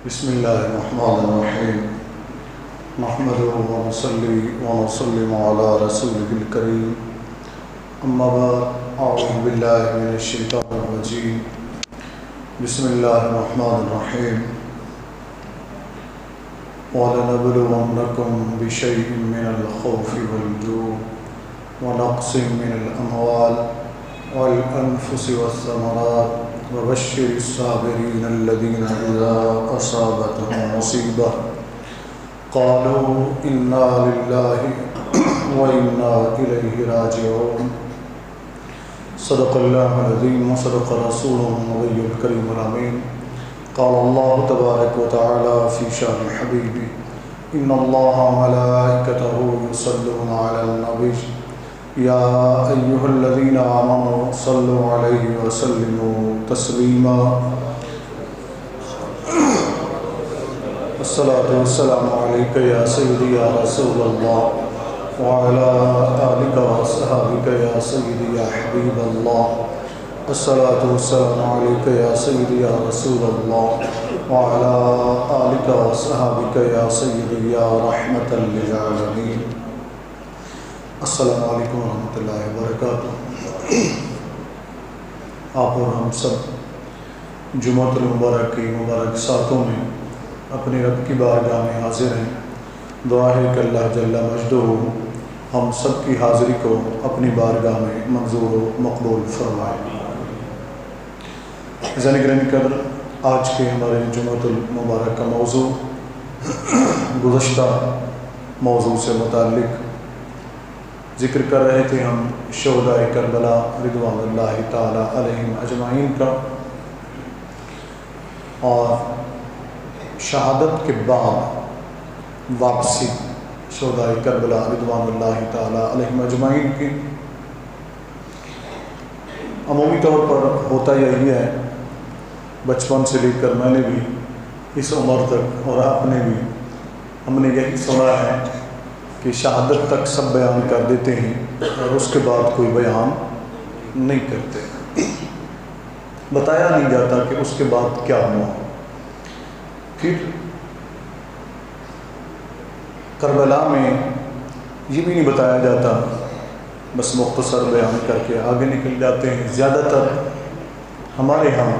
بسم الله الرحمن الرحيم نحمده ونصلي ونسلم على رسوله الكريم أما بعد أعوذ بالله من الشيطان الرجيم بسم الله الرحمن الرحيم ولنبلونكم بشيء من الخوف والجوع ونقص من الأموال والأنفس والثمرات وبشر الصابرين الذين إذا أصابتهم مصيبة قالوا إنا لله وإنا إليه راجعون صدق الله العظيم وصدق رسوله النبي الكريم الأمين قال الله تبارك وتعالى في شأن حبيبه إن الله وملائكته يصلون على النبي يا أيها الذين آمنوا صلوا عليه وسلموا تسليما الصلاة والسلام عليك يا سيدي يا رسول الله وعلى آلك وأصحابك يا سيدي يا حبيب الله الصلاة والسلام عليك يا سيدي يا رسول الله وعلى آلك وأصحابك يا سيدي يا رحمة للعالمين السلام علیکم ورحمۃ اللہ وبرکاتہ۔ آپ اور ہم سب جمعۃ المبارک کی مبارک ساعتوں میں اپنے رب کی بارگاہ میں حاضر ہیں۔ دعا ہے کہ اللہ جل مجدہ ہم سب کی حاضری کو اپنی بارگاہ میں منظور و مقبول فرمائے۔ عزیزان گرامی قدر، آج کے ہمارے جمعۃ المبارک کا موضوع گزشتہ موضوع سے متعلق ذکر کر رہے تھے ہم شہداء کربلا رضوان اللہ تعالی علیہم اجمعین کا، اور شہادت کے بعد واپسی شہداء کربلا رضوان اللہ تعالی علیہم اجمعین کی۔ عمومی طور پر ہوتا یہی ہے، بچپن سے لے کر میں نے بھی اس عمر تک اور آپ نے بھی، ہم نے یہی سنا ہے کہ شہادت تک سب بیان کر دیتے ہیں اور اس کے بعد کوئی بیان نہیں کرتے، بتایا نہیں جاتا کہ اس کے بعد کیا ہوا۔ پھر کربلا میں یہ بھی نہیں بتایا جاتا، بس مختصر بیان کر کے آگے نکل جاتے ہیں۔ زیادہ تر ہمارے ہاں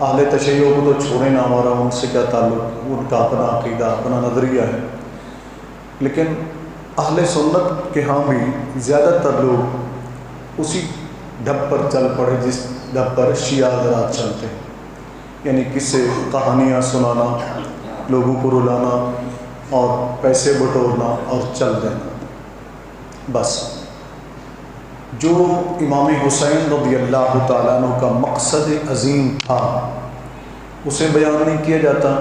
اہل تشیع کو تو چھوڑیں نہ، ہمارا ان سے کیا تعلق، ان کا اپنا عقیدہ اپنا نظریہ ہے، لیکن اہل سنت کے ہاں بھی زیادہ تر لوگ اسی ڈھب پر چل پڑے جس ڈھب پر شیعہ حضرات چلتے ہیں، یعنی قصے کہانیاں سنانا، لوگوں کو رلانا اور پیسے بٹورنا اور چل دینا۔ بس جو امام حسین رضی اللہ تعالیٰ عنہ کا مقصد عظیم تھا اسے بیان نہیں کیا جاتا،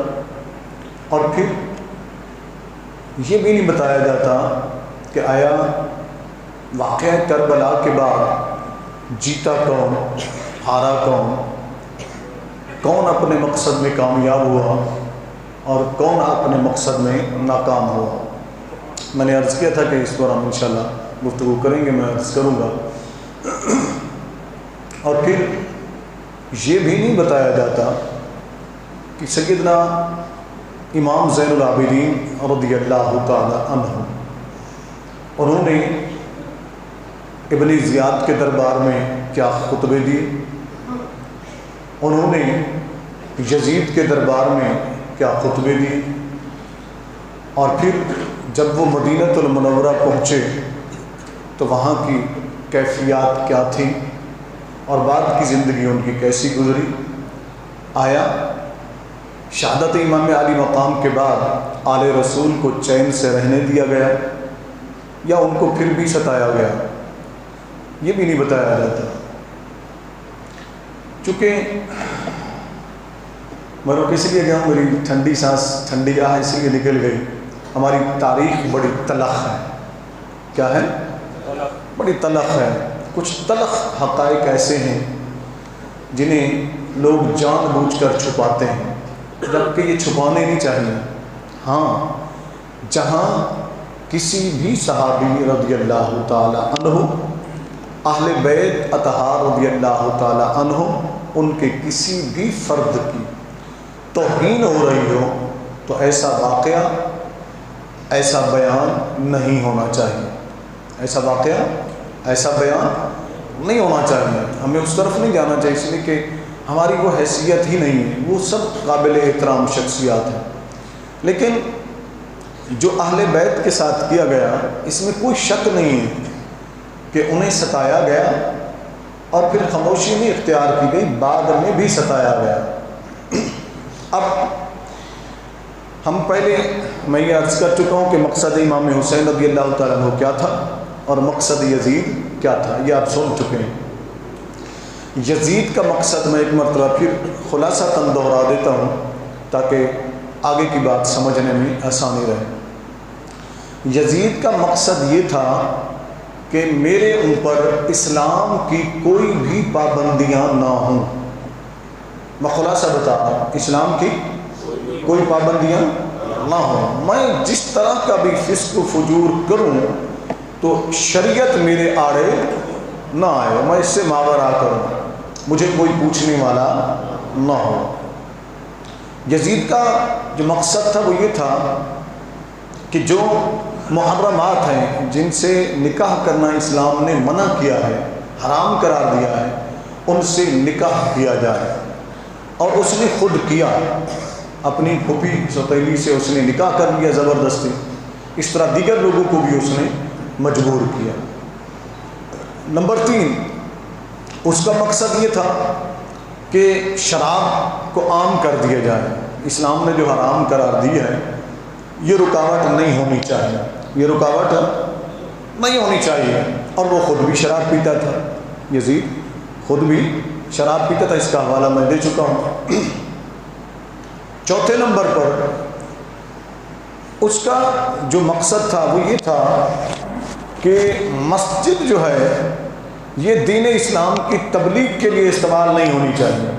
اور پھر یہ بھی نہیں بتایا جاتا کہ آیا واقعہ کربلا کے بعد جیتا کون، ہارا کون، کون اپنے مقصد میں کامیاب ہوا اور کون اپنے مقصد میں ناکام ہوا۔ میں نے عرض کیا تھا کہ اس پر ہم انشاءاللہ گفتگو کریں گے، میں عرض کروں گا۔ اور پھر یہ بھی نہیں بتایا جاتا کہ سیدنا امام زین العابدین رضی اللہ تعالی عنہ، انہوں نے ابن زیاد کے دربار میں کیا خطبے دیے، انہوں نے یزید کے دربار میں کیا خطبے دیے، اور پھر جب وہ مدینہ المنورہ پہنچے تو وہاں کی کیفیات کیا تھیں اور بعد کی زندگی ان کی کیسی گزری۔ آیا شہادت امام علی مقام کے بعد آل رسول کو چین سے رہنے دیا گیا یا ان کو پھر بھی ستایا گیا، یہ بھی نہیں بتایا جاتا۔ چونکہ میں روک اس لیے گیا، میری ٹھنڈی سانس ٹھنڈی آہ اس لیے نکل گئی، ہماری تاریخ بڑی تلخ ہے۔ کیا ہے؟ بڑی تلخ ہے۔ کچھ تلخ حقائق ایسے ہیں جنہیں لوگ جان بوجھ کر چھپاتے ہیں، جبکہ یہ چھپانے نہیں چاہیے۔ ہاں، جہاں کسی بھی صحابی رضی اللہ تعالی عنہ، اہل بیت اطہار رضی اللہ تعالی عنہ، ان کے کسی بھی فرد کی توہین ہو رہی ہو تو ایسا واقعہ، ایسا بیان نہیں ہونا چاہیے، ایسا واقعہ، ایسا بیان نہیں ہونا چاہیے، ہمیں اس طرف نہیں جانا چاہیے، اس لیے کہ ہماری وہ حیثیت ہی نہیں ہے، وہ سب قابل احترام شخصیات ہیں۔ لیکن جو اہل بیت کے ساتھ کیا گیا اس میں کوئی شک نہیں ہے کہ انہیں ستایا گیا اور پھر خاموشی نہیں اختیار کی گئی، بعد میں بھی ستایا گیا۔ اب ہم پہلے میں یہ عرض کر چکا ہوں کہ مقصد امام حسین رضی اللہ تعالیٰ عنہ کیا تھا اور مقصد یزید کیا تھا، یہ آپ سن چکے ہیں۔ یزید کا مقصد میں ایک مرتبہ پھر خلاصتاً دوہرا دیتا ہوں تاکہ آگے کی بات سمجھنے میں آسانی رہے۔ یزید کا مقصد یہ تھا کہ میرے اوپر اسلام کی کوئی بھی پابندیاں نہ ہوں۔ میں خلاصہ بتا رہا ہوں، اسلام کی کوئی پابندیاں نہ ہوں، میں جس طرح کا بھی فسق و فجور کروں تو شریعت میرے آڑے نہ آئے، میں اس سے ماورا کروں، مجھے کوئی پوچھنے والا نہ ہو۔ یزید کا جو مقصد تھا وہ یہ تھا کہ جو محرمات ہیں جن سے نکاح کرنا اسلام نے منع کیا ہے، حرام قرار دیا ہے، ان سے نکاح کیا جائے، اور اس نے خود کیا، اپنی پھوپھی سوتیلی سے اس نے نکاح کر لیا زبردستی، اس طرح دیگر لوگوں کو بھی اس نے مجبور کیا۔ نمبر 3، اس کا مقصد یہ تھا کہ شراب کو عام کر دیا جائے، اسلام نے جو حرام قرار دی ہے یہ رکاوٹ نہیں ہونی چاہیے، یہ رکاوٹ نہیں ہونی چاہیے، اور وہ خود بھی شراب پیتا تھا، یزید خود بھی شراب پیتا تھا، اس کا حوالہ میں دے چکا ہوں۔ چوتھے نمبر پر اس کا جو مقصد تھا وہ یہ تھا کہ مسجد جو ہے یہ دین اسلام کی تبلیغ کے لیے استعمال نہیں ہونی چاہیے،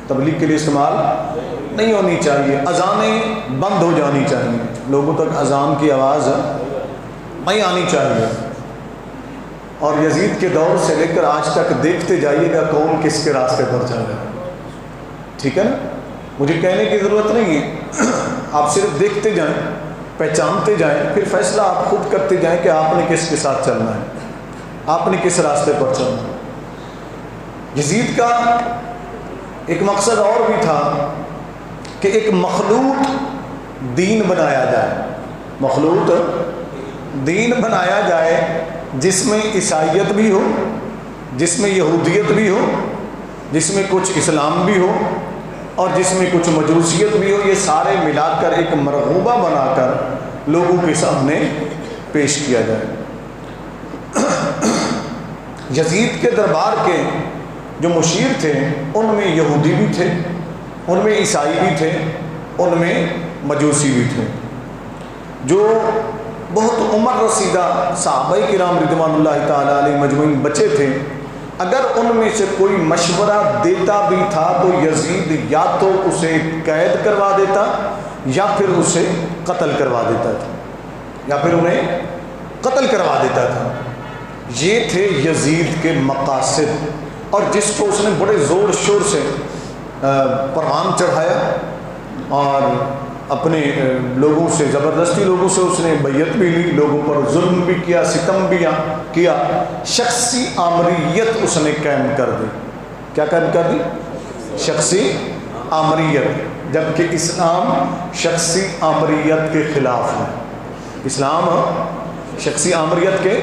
تبلیغ کے لیے استعمال نہیں ہونی چاہیے، اذانیں بند ہو جانی چاہیے، لوگوں تک اذان کی آواز نہیں آنی چاہیے۔ اور یزید کے دور سے لے کر آج تک دیکھتے جائیے گا کون کس کے راستے پر چل رہا ہے، ٹھیک ہے نا؟ مجھے کہنے کی ضرورت نہیں ہے، آپ صرف دیکھتے جائیں، پہچانتے جائیں، پھر فیصلہ آپ خود کرتے جائیں کہ آپ نے کس کے ساتھ چلنا ہے، آپ نے کس راستے پر چلنا ہے۔ یزید کا ایک مقصد اور بھی تھا کہ ایک مخلوط دین بنایا جائے، مخلوط دین بنایا جائے جس میں عیسائیت بھی ہو، جس میں یہودیت بھی ہو، جس میں کچھ اسلام بھی ہو، اور جس میں کچھ مجوسیت بھی ہو، یہ سارے ملا کر ایک مرغوبہ بنا کر لوگوں کے سامنے پیش کیا جائے۔ یزید کے دربار کے جو مشیر تھے ان میں یہودی بھی تھے، ان میں عیسائی بھی تھے، ان میں مجوسی بھی تھے۔ جو بہت عمر رسیدہ صحابہ کرام رضوان اللہ تعالیٰ علیہ مجمعین بچے تھے، اگر ان میں سے کوئی مشورہ دیتا بھی تھا تو یزید یا تو اسے قید کروا دیتا یا پھر اسے قتل کروا دیتا تھا، یا پھر انہیں قتل کروا دیتا تھا۔ یہ تھے یزید کے مقاصد، اور جس کو اس نے بڑے زور شور سے پروان چڑھایا اور اپنے لوگوں سے زبردستی، لوگوں سے اس نے بیعت بھی لی، لوگوں پر ظلم بھی کیا، ستم بھی کیا، شخصی آمریت اس نے قائم کر دی۔ کیا قائم کر دی؟ شخصی آمریت، جبکہ اسلام شخصی آمریت کے خلاف ہے، اسلام شخصی آمریت کے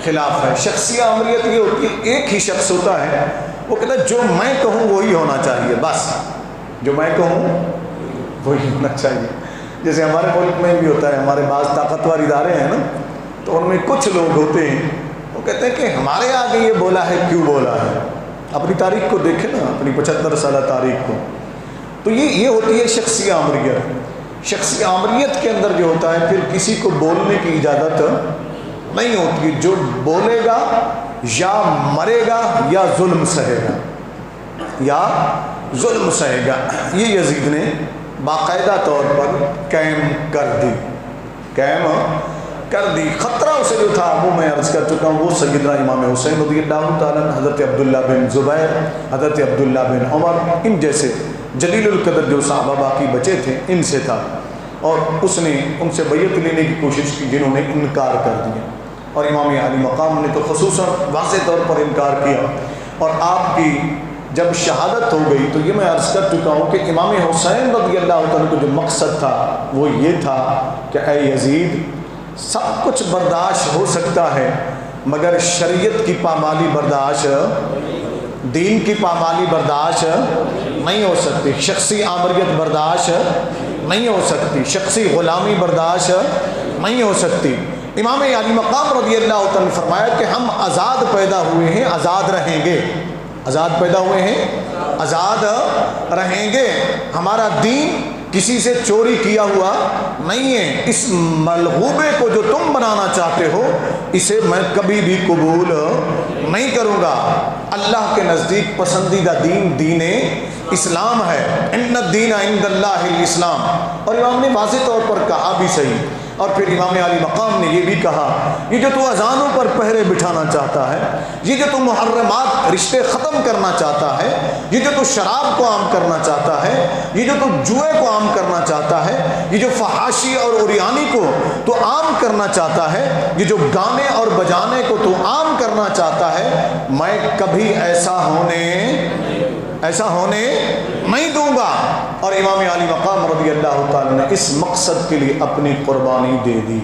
خلاف ہے۔ شخصی آمریت یہ ہوتی ہے، ایک ہی شخص ہوتا ہے، وہ کہتا ہے جو میں کہوں وہی ہونا چاہیے، بس جو میں کہوں وہی ہونا چاہیے۔ جیسے ہمارے ملک میں بھی ہوتا ہے، ہمارے بعض طاقتور ادارے ہیں نا، تو ان میں کچھ لوگ ہوتے ہیں وہ کہتے ہیں کہ ہمارے آگے یہ بولا ہے، کیوں بولا ہے؟ اپنی تاریخ کو دیکھیں نا، اپنی 75 سالہ تاریخ کو، تو یہ ہوتی ہے شخصی آمریت۔ شخصی آمریت کے اندر جو ہوتا ہے پھر کسی کو بولنے کی اجازت نہیں ہوتی، جو بولے گا یا مرے گا یا ظلم سہے گا، یا ظلم سہے گا۔ یہ یزید نے باقاعدہ طور پر قائم کر دی، قائم کر دی۔ خطرہ اسے جو تھا وہ میں عرض کر چکا ہوں، وہ سیدنا امام حسین رضی اللہ تعالیٰ عنہ، حضرت عبداللہ بن زبیر، حضرت عبداللہ بن عمر، ان جیسے جلیل القدر جو صحابہ باقی بچے تھے ان سے تھا، اور اس نے ان سے بیعت لینے کی کوشش کی جنہوں نے انکار کر دیا، اور امام علی مقام نے تو خصوصاً واضح طور پر انکار کیا۔ اور آپ کی جب شہادت ہو گئی تو یہ میں عرض کر چکا ہوں کہ امام حسین رضی اللہ عنہ کو جو مقصد تھا وہ یہ تھا کہ اے یزید، سب کچھ برداشت ہو سکتا ہے مگر شریعت کی پامالی برداشت، دین کی پامالی برداشت نہیں ہو سکتی، شخصی آمریت برداشت نہیں ہو سکتی، شخصی غلامی برداشت نہیں ہو سکتی۔ امام علی مقام رضی اللہ عنہ نے فرمایا کہ ہم آزاد پیدا ہوئے ہیں، آزاد رہیں گے، آزاد پیدا ہوئے ہیں، آزاد رہیں گے، ہمارا دین کسی سے چوری کیا ہوا نہیں ہے، اس ملغوبے کو جو تم بنانا چاہتے ہو اسے میں کبھی بھی قبول نہیں کروں گا۔ اللہ کے نزدیک پسندیدہ دین دین اسلام ہے، ان الدین عند اللہ الاسلام، اور امام نے واضح طور پر کہا بھی صحیح۔ اور پھر امام علی مقام نے یہ بھی کہا، یہ جو تو اذانوں پر پہرے بٹھانا چاہتا ہے، یہ جو تو محرمات رشتے ختم کرنا چاہتا ہے، یہ جو تو شراب کو عام کرنا چاہتا ہے، یہ جو تو جوئے کو عام کرنا چاہتا ہے، یہ جو فحاشی اور عریانی کو تو عام کرنا چاہتا ہے، یہ جو گانے اور بجانے کو تو عام کرنا چاہتا ہے، میں کبھی ایسا ہونے نہیں دوں گا۔ اور امام علی مقام رضی اللہ تعالی نے اس مقصد کے لیے اپنی قربانی دے دی،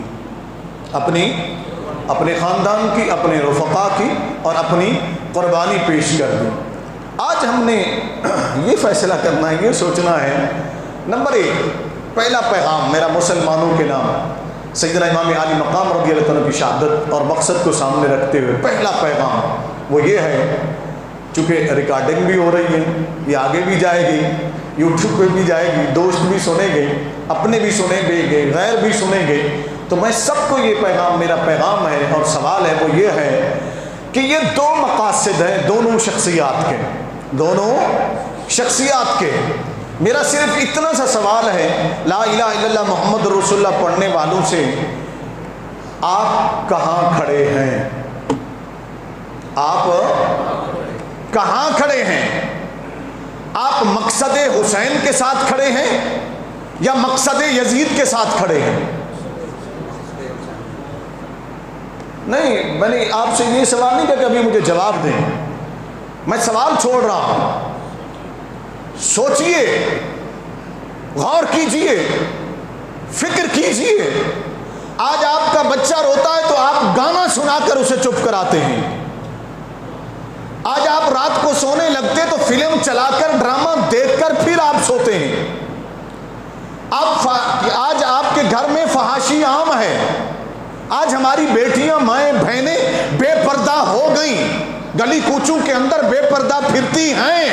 اپنے خاندان کی، اپنے رفقا کی، اور اپنی قربانی پیش کر دی۔ آج ہم نے یہ فیصلہ کرنا ہے، یہ سوچنا ہے، نمبر 1 پہلا پیغام میرا مسلمانوں کے نام سیدنا امام علی مقام رضی اللہ عنہ کی شہادت اور مقصد کو سامنے رکھتے ہوئے پہلا پیغام وہ یہ ہے، چونکہ ریکارڈنگ بھی ہو رہی ہے، یہ آگے بھی جائے گی، یوٹیوب پہ بھی جائے گی، دوست بھی سنیں گے، اپنے بھی سنیں گے، غیر بھی سنیں گے، تو میں سب کو یہ پیغام، میرا پیغام ہے اور سوال ہے وہ یہ ہے کہ یہ 2 مقاصد ہیں دونوں شخصیات کے۔ میرا صرف اتنا سا سوال ہے لا الہ الا اللہ محمد رسول اللہ پڑھنے والوں سے، آپ کہاں کھڑے ہیں؟ آپ کہاں کھڑے ہیں؟ آپ مقصد حسین کے ساتھ کھڑے ہیں یا مقصد یزید کے ساتھ کھڑے ہیں؟ نہیں، میں نے آپ سے یہ سوال نہیں کیا کہ ابھی مجھے جواب دیں، میں سوال چھوڑ رہا ہوں، سوچئے، غور کیجئے، فکر کیجئے۔ آج آپ کا بچہ روتا ہے تو آپ گانا سنا کر اسے چپ کراتے ہیں، آج آپ رات کو سونے لگتے تو فلم چلا کر، ڈرامہ دیکھ کر پھر آپ سوتے ہیں، آج آپ کے گھر میں فحاشی عام ہے، آج ہماری بیٹیاں، مائیں، بہنیں بے پردہ ہو گئیں، گلی کوچوں کے اندر بے پردہ پھرتی ہیں،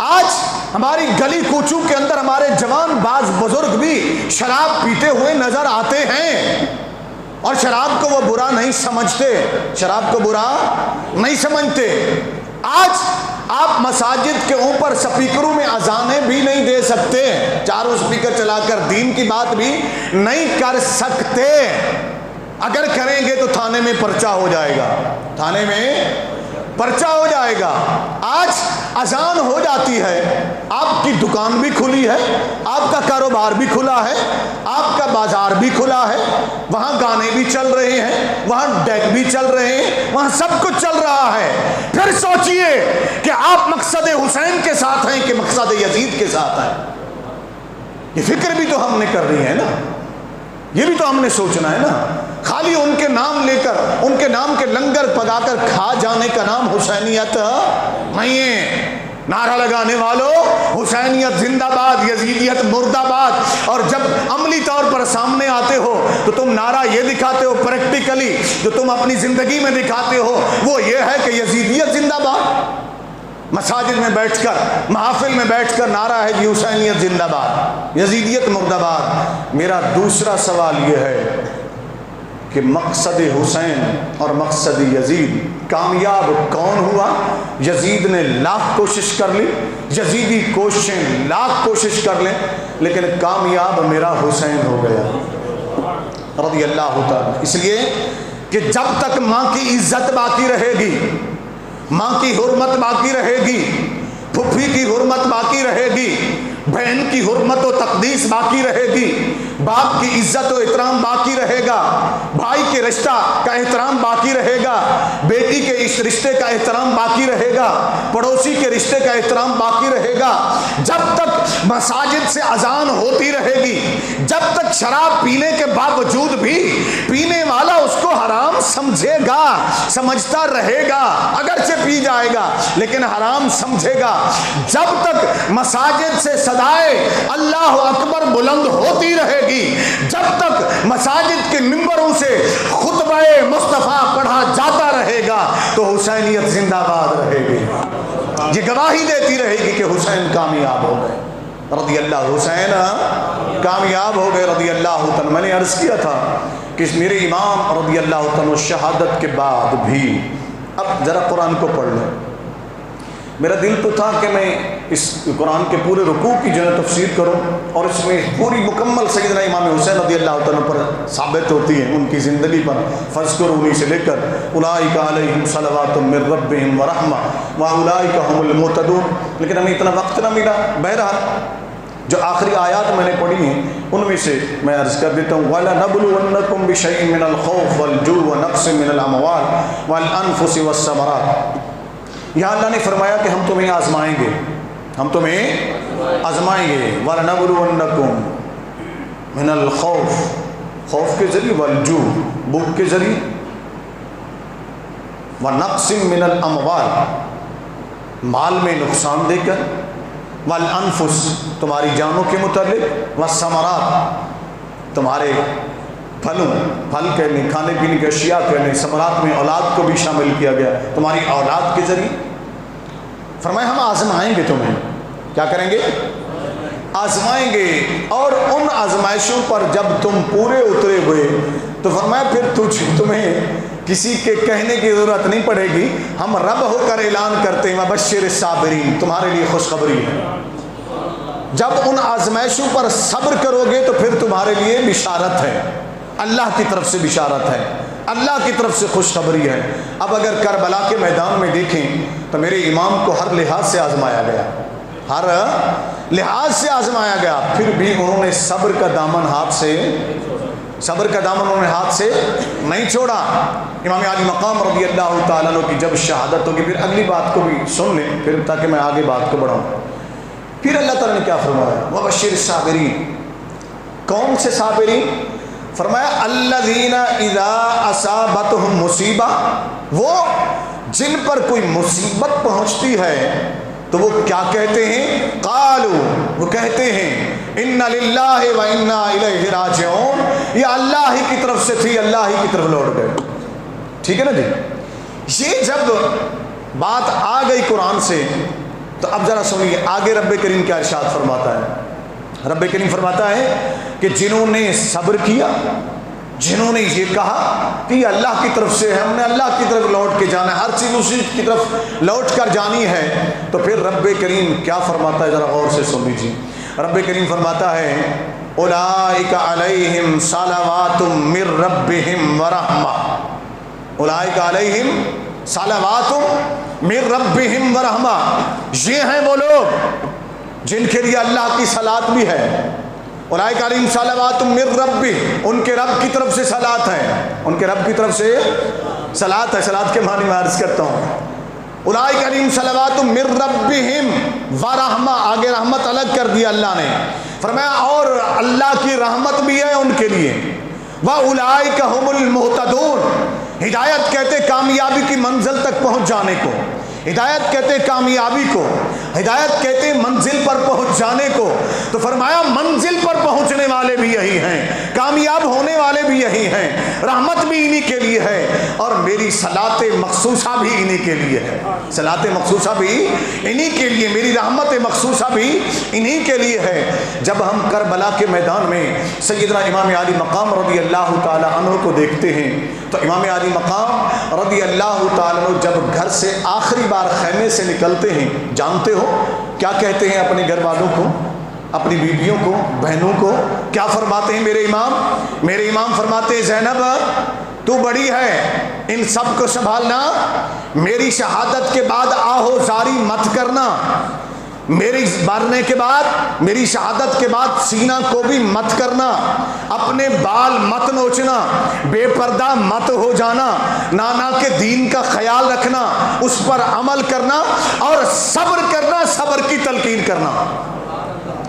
آج ہماری گلی کوچوں کے اندر ہمارے جوان باز بزرگ بھی شراب پیتے ہوئے نظر آتے ہیں، اور شراب کو وہ برا نہیں سمجھتے، شراب کو برا نہیں سمجھتے۔ آج آپ مساجد کے اوپر سپیکروں میں اذانیں بھی نہیں دے سکتے، چاروں سپیکر چلا کر دین کی بات بھی نہیں کر سکتے، اگر کریں گے تو تھانے میں پرچہ ہو جائے گا، تھانے میں پرچہ ہو جائے گا۔ آج اذان ہو جاتی ہے، آپ کی دکان بھی کھلی ہے، آپ کا کاروبار بھی کھلا ہے، آپ کا بازار بھی کھلا ہے، وہاں گانے بھی چل رہے ہیں، وہاں ڈیک بھی چل رہے ہیں، وہاں سب کچھ چل رہا ہے، پھر سوچئے کہ آپ مقصد حسین کے ساتھ ہیں کہ مقصد یزید کے ساتھ ہیں؟ یہ فکر بھی تو ہم نے کرنی ہے نا، یہ بھی تو ہم نے سوچنا ہے نا۔ خالی ان کے نام لے کر، ان کے نام کے لنگر پگا کر کھا جانے کا نام حسینیت نہیں ہے۔ نعرہ لگانے والوں، حسینیت زندہ باد، یزیدیت مردہ باد، اور جب عملی طور پر سامنے آتے ہو تو تم نعرہ یہ دکھاتے ہو، پریکٹیکلی جو تم اپنی زندگی میں دکھاتے ہو وہ یہ ہے کہ یزیدیت زندہ باد۔ مساجد میں بیٹھ کر، محافل میں بیٹھ کر نعرہ ہے جی حسینیت زندہ باد، یزیدیت مردہ باد۔ میرا دوسرا سوال یہ ہے کہ مقصد حسین اور مقصد یزید کامیاب کون ہوا؟ یزید نے لاکھ کوشش کر لی، یزیدی کوششیں لاکھ کوشش کر لیں، لیکن کامیاب میرا حسین ہو گیا رضی اللہ تعالیٰ۔ اس لیے کہ جب تک ماں کی عزت باقی رہے گی، ماں کی حرمت باقی رہے گی، پھپھی کی حرمت باقی رہے گی، بہن کی حرمت و تقدیس باقی رہے گی، باپ کی عزت و احترام باقی رہے گا، بھائی کے رشتہ کا احترام باقی رہے گا، بیٹی کے اس رشتے کا احترام باقی رہے گا، پڑوسی کے رشتے کا احترام باقی رہے گا۔ جب تک مساجد سے اذان ہوتی رہے گی، جب تک شراب پینے کے باوجود بھی پینے والا اس کو حرام سمجھے گا، سمجھتا رہے گا، اگرچہ پی جائے گا لیکن حرام سمجھے گا۔ جب تک مساجد سے صدائے اللہ اکبر بلند ہوتی رہے گی، جب تک مساجد کے منبروں سے خطبہ مصطفیٰ پڑھا جاتا رہے گا تو حسینیت زندہ باد رہے گی، یہ گواہی دیتی رہے گی کہ حسین کامیاب ہو گئے رضی اللہ، حسین کامیاب ہو گئے رضی اللہ تعالیٰ۔ میں نے عرض کیا تھا کہ میرے امام رضی اللہ تعالیٰ شہادت کے بعد بھی، اب ذرا قرآن کو پڑھ لیں، میرا دل تو تھا کہ میں اس قرآن کے پورے رکوع کی جو ہے تفسیر کروں اور اس میں پوری مکمل سیدنا امام حسین رضی اللہ تعالیٰ پر ثابت ہوتی ہے، ان کی زندگی پر، فاذکرونی سے لے کر اولئک علیہم صلوات من ربہم ورحمہ واولئک هم المہتدون، لیکن ہمیں اتنا وقت نہ ملا۔ بہرحال جو آخری آیات میں نے پڑھی ہیں ان میں سے میں عرض کر دیتا ہوں، وَلَنَبْلُوَنَّكُمْ بِشَيْءٍ مِّنَ الْخَوْفِ وَالْجُوعِ وَنَقْصٍ مِّنَ الْأَمْوَالِ وَالْأَنفُسِ وَالثَّمَرَاتِ۔ یہاں اللہ نے فرمایا کہ ہم تمہیں آزمائیں گے، ہم تمہیں آزمائیں گے، وَلَنَبْلُوَنَّكُمْ مِنَ الْخَوْفِ، خوف کے ذریعے، وَالْجُوعِ، بھوک کے ذریعے، وَنَقْصٍ مِّنَ الْأَمْوَالِ، مال میں نقصان دے کر، والانفس، تمہاری جانوں کے متعلق، والثمرات، تمہارے پھلوں، پھل کہنے، کھانے پینے کی اشیاء کہنے، ثمرات میں اولاد کو بھی شامل کیا گیا، تمہاری اولاد کے ذریعے۔ فرمایا ہم آزمائیں گے تمہیں، کیا کریں گے؟ آزمائیں گے، اور ان آزمائشوں پر جب تم پورے اترے ہوئے تو فرمایا پھر تمہیں کسی کے کہنے کی ضرورت نہیں پڑے گی، ہم رب ہو کر اعلان کرتے ہیں وبشر الصابرین، تمہارے لیے خوشخبری ہے۔ جب ان آزمائشوں پر صبر کرو گے تو پھر تمہارے لیے بشارت ہے، اللہ کی طرف سے بشارت ہے، اللہ کی طرف سے خوشخبری ہے۔ اب اگر کربلا کے میدان میں دیکھیں تو میرے امام کو ہر لحاظ سے آزمایا گیا، ہر لحاظ سے آزمایا گیا، پھر بھی انہوں نے صبر کا دامن ہاتھ سے نہیں چھوڑا۔ امام عالی مقام رضی اللہ تعالیٰ عنہ کی جب شہادت ہوگی، پھر اگلی بات کو بھی سن لیں پھر تاکہ میں آگے بات کو بڑھاؤں۔ پھر اللہ تعالیٰ نے کیا فرمایا؟ وَبَشِّرِ الصَّابِرِينَ، کون سے صابرین؟ فرمایا الذین اذا اصابتہم مصیبہ، وہ جن پر کوئی مصیبت پہنچتی ہے تو وہ کیا کہتے ہیں؟ قالوا، وہ کہتے ہیں انا للہ و انا الیہ راجعون، یہ اللہ ہی کی طرف سے تھی، اللہ ہی کی طرف لوٹ گئے۔ ٹھیک ہے نا جی؟ یہ جب بات آ گئی قرآن سے تو اب ذرا سنیے آگے رب کریم کیا ارشاد فرماتا ہے۔ رب کریم فرماتا ہے کہ جنہوں نے صبر کیا، جنہوں نے یہ کہا کہ یہ اللہ کی طرف سے ہے، ہم نے اللہ کی طرف لوٹ کے جانا ہے، ہر چیز اسی کی طرف لوٹ کر جانی ہے، تو پھر رب کریم کیا فرماتا ہے؟ ذرا غور سے سن لیجیے۔ رب کریم فرماتا ہے اولئک علیہم صلوات من ربہم ورحمہ، اولئک علیہم صلوات من ربہم ورحمہ، یہ ہیں وہ لوگ جن کے لیے اللہ کی صلات بھی ہے۔ اولئک علیہم صلوات من ربہم، ان کے رب کی طرف سے صلات ہے، ان کے رب کی طرف سے صلات ہے۔ صلات کے معنی میں عرض کرتا ہوں، اولئک علیہم صلوات من ربہم ورحمہ، آگے رحمت الگ کر دیا اللہ نے، فرمایا اور اللہ کی رحمت بھی ہے ان کے لیے۔ وَأُولَئِكَ هُمُ الْمُهْتَدُونَ، ہدایت کہتے کامیابی کی منزل تک پہنچ جانے کو، ہدایت کہتے کامیابی کو، ہدایت کہتے منزل پر پہنچ جانے کو، تو فرمایا منزل پر پہنچنے والے بھی یہی ہیں، کامیاب ہونے والے بھی یہی ہیں، رحمت بھی انہی کے لیے ہے اور میری صلات مخصوصہ بھی انہی کے لیے ہے، صلات مخصوصہ بھی انہی کے لیے، میری رحمت مخصوصہ بھی انہی کے لیے ہے۔ جب ہم کربلا کے میدان میں سیدنا امام علی مقام رضی اللہ تعالی عنہ کو دیکھتے ہیں تو امام علی مقام رضی اللہ تعالی عنہ جب گھر سے آخری بار خیمے سے نکلتے ہیں، جانتے ہو کیا کہتے ہیں اپنے گھر والوں کو، اپنی بیویوں کو، بہنوں کو؟ کیا فرماتے ہیں میرے امام فرماتے ہیں زینب تو بڑی ہے، ان سب کو سنبھالنا، میری شہادت کے بعد آہو زاری مت کرنا، میری مرنے کے بعد، میری شہادت کے بعد سینہ کو بھی مت کرنا، اپنے بال مت نوچنا، بے پردہ مت ہو جانا، نانا کے دین کا خیال رکھنا، اس پر عمل کرنا اور صبر کرنا، صبر کی تلقین کرنا۔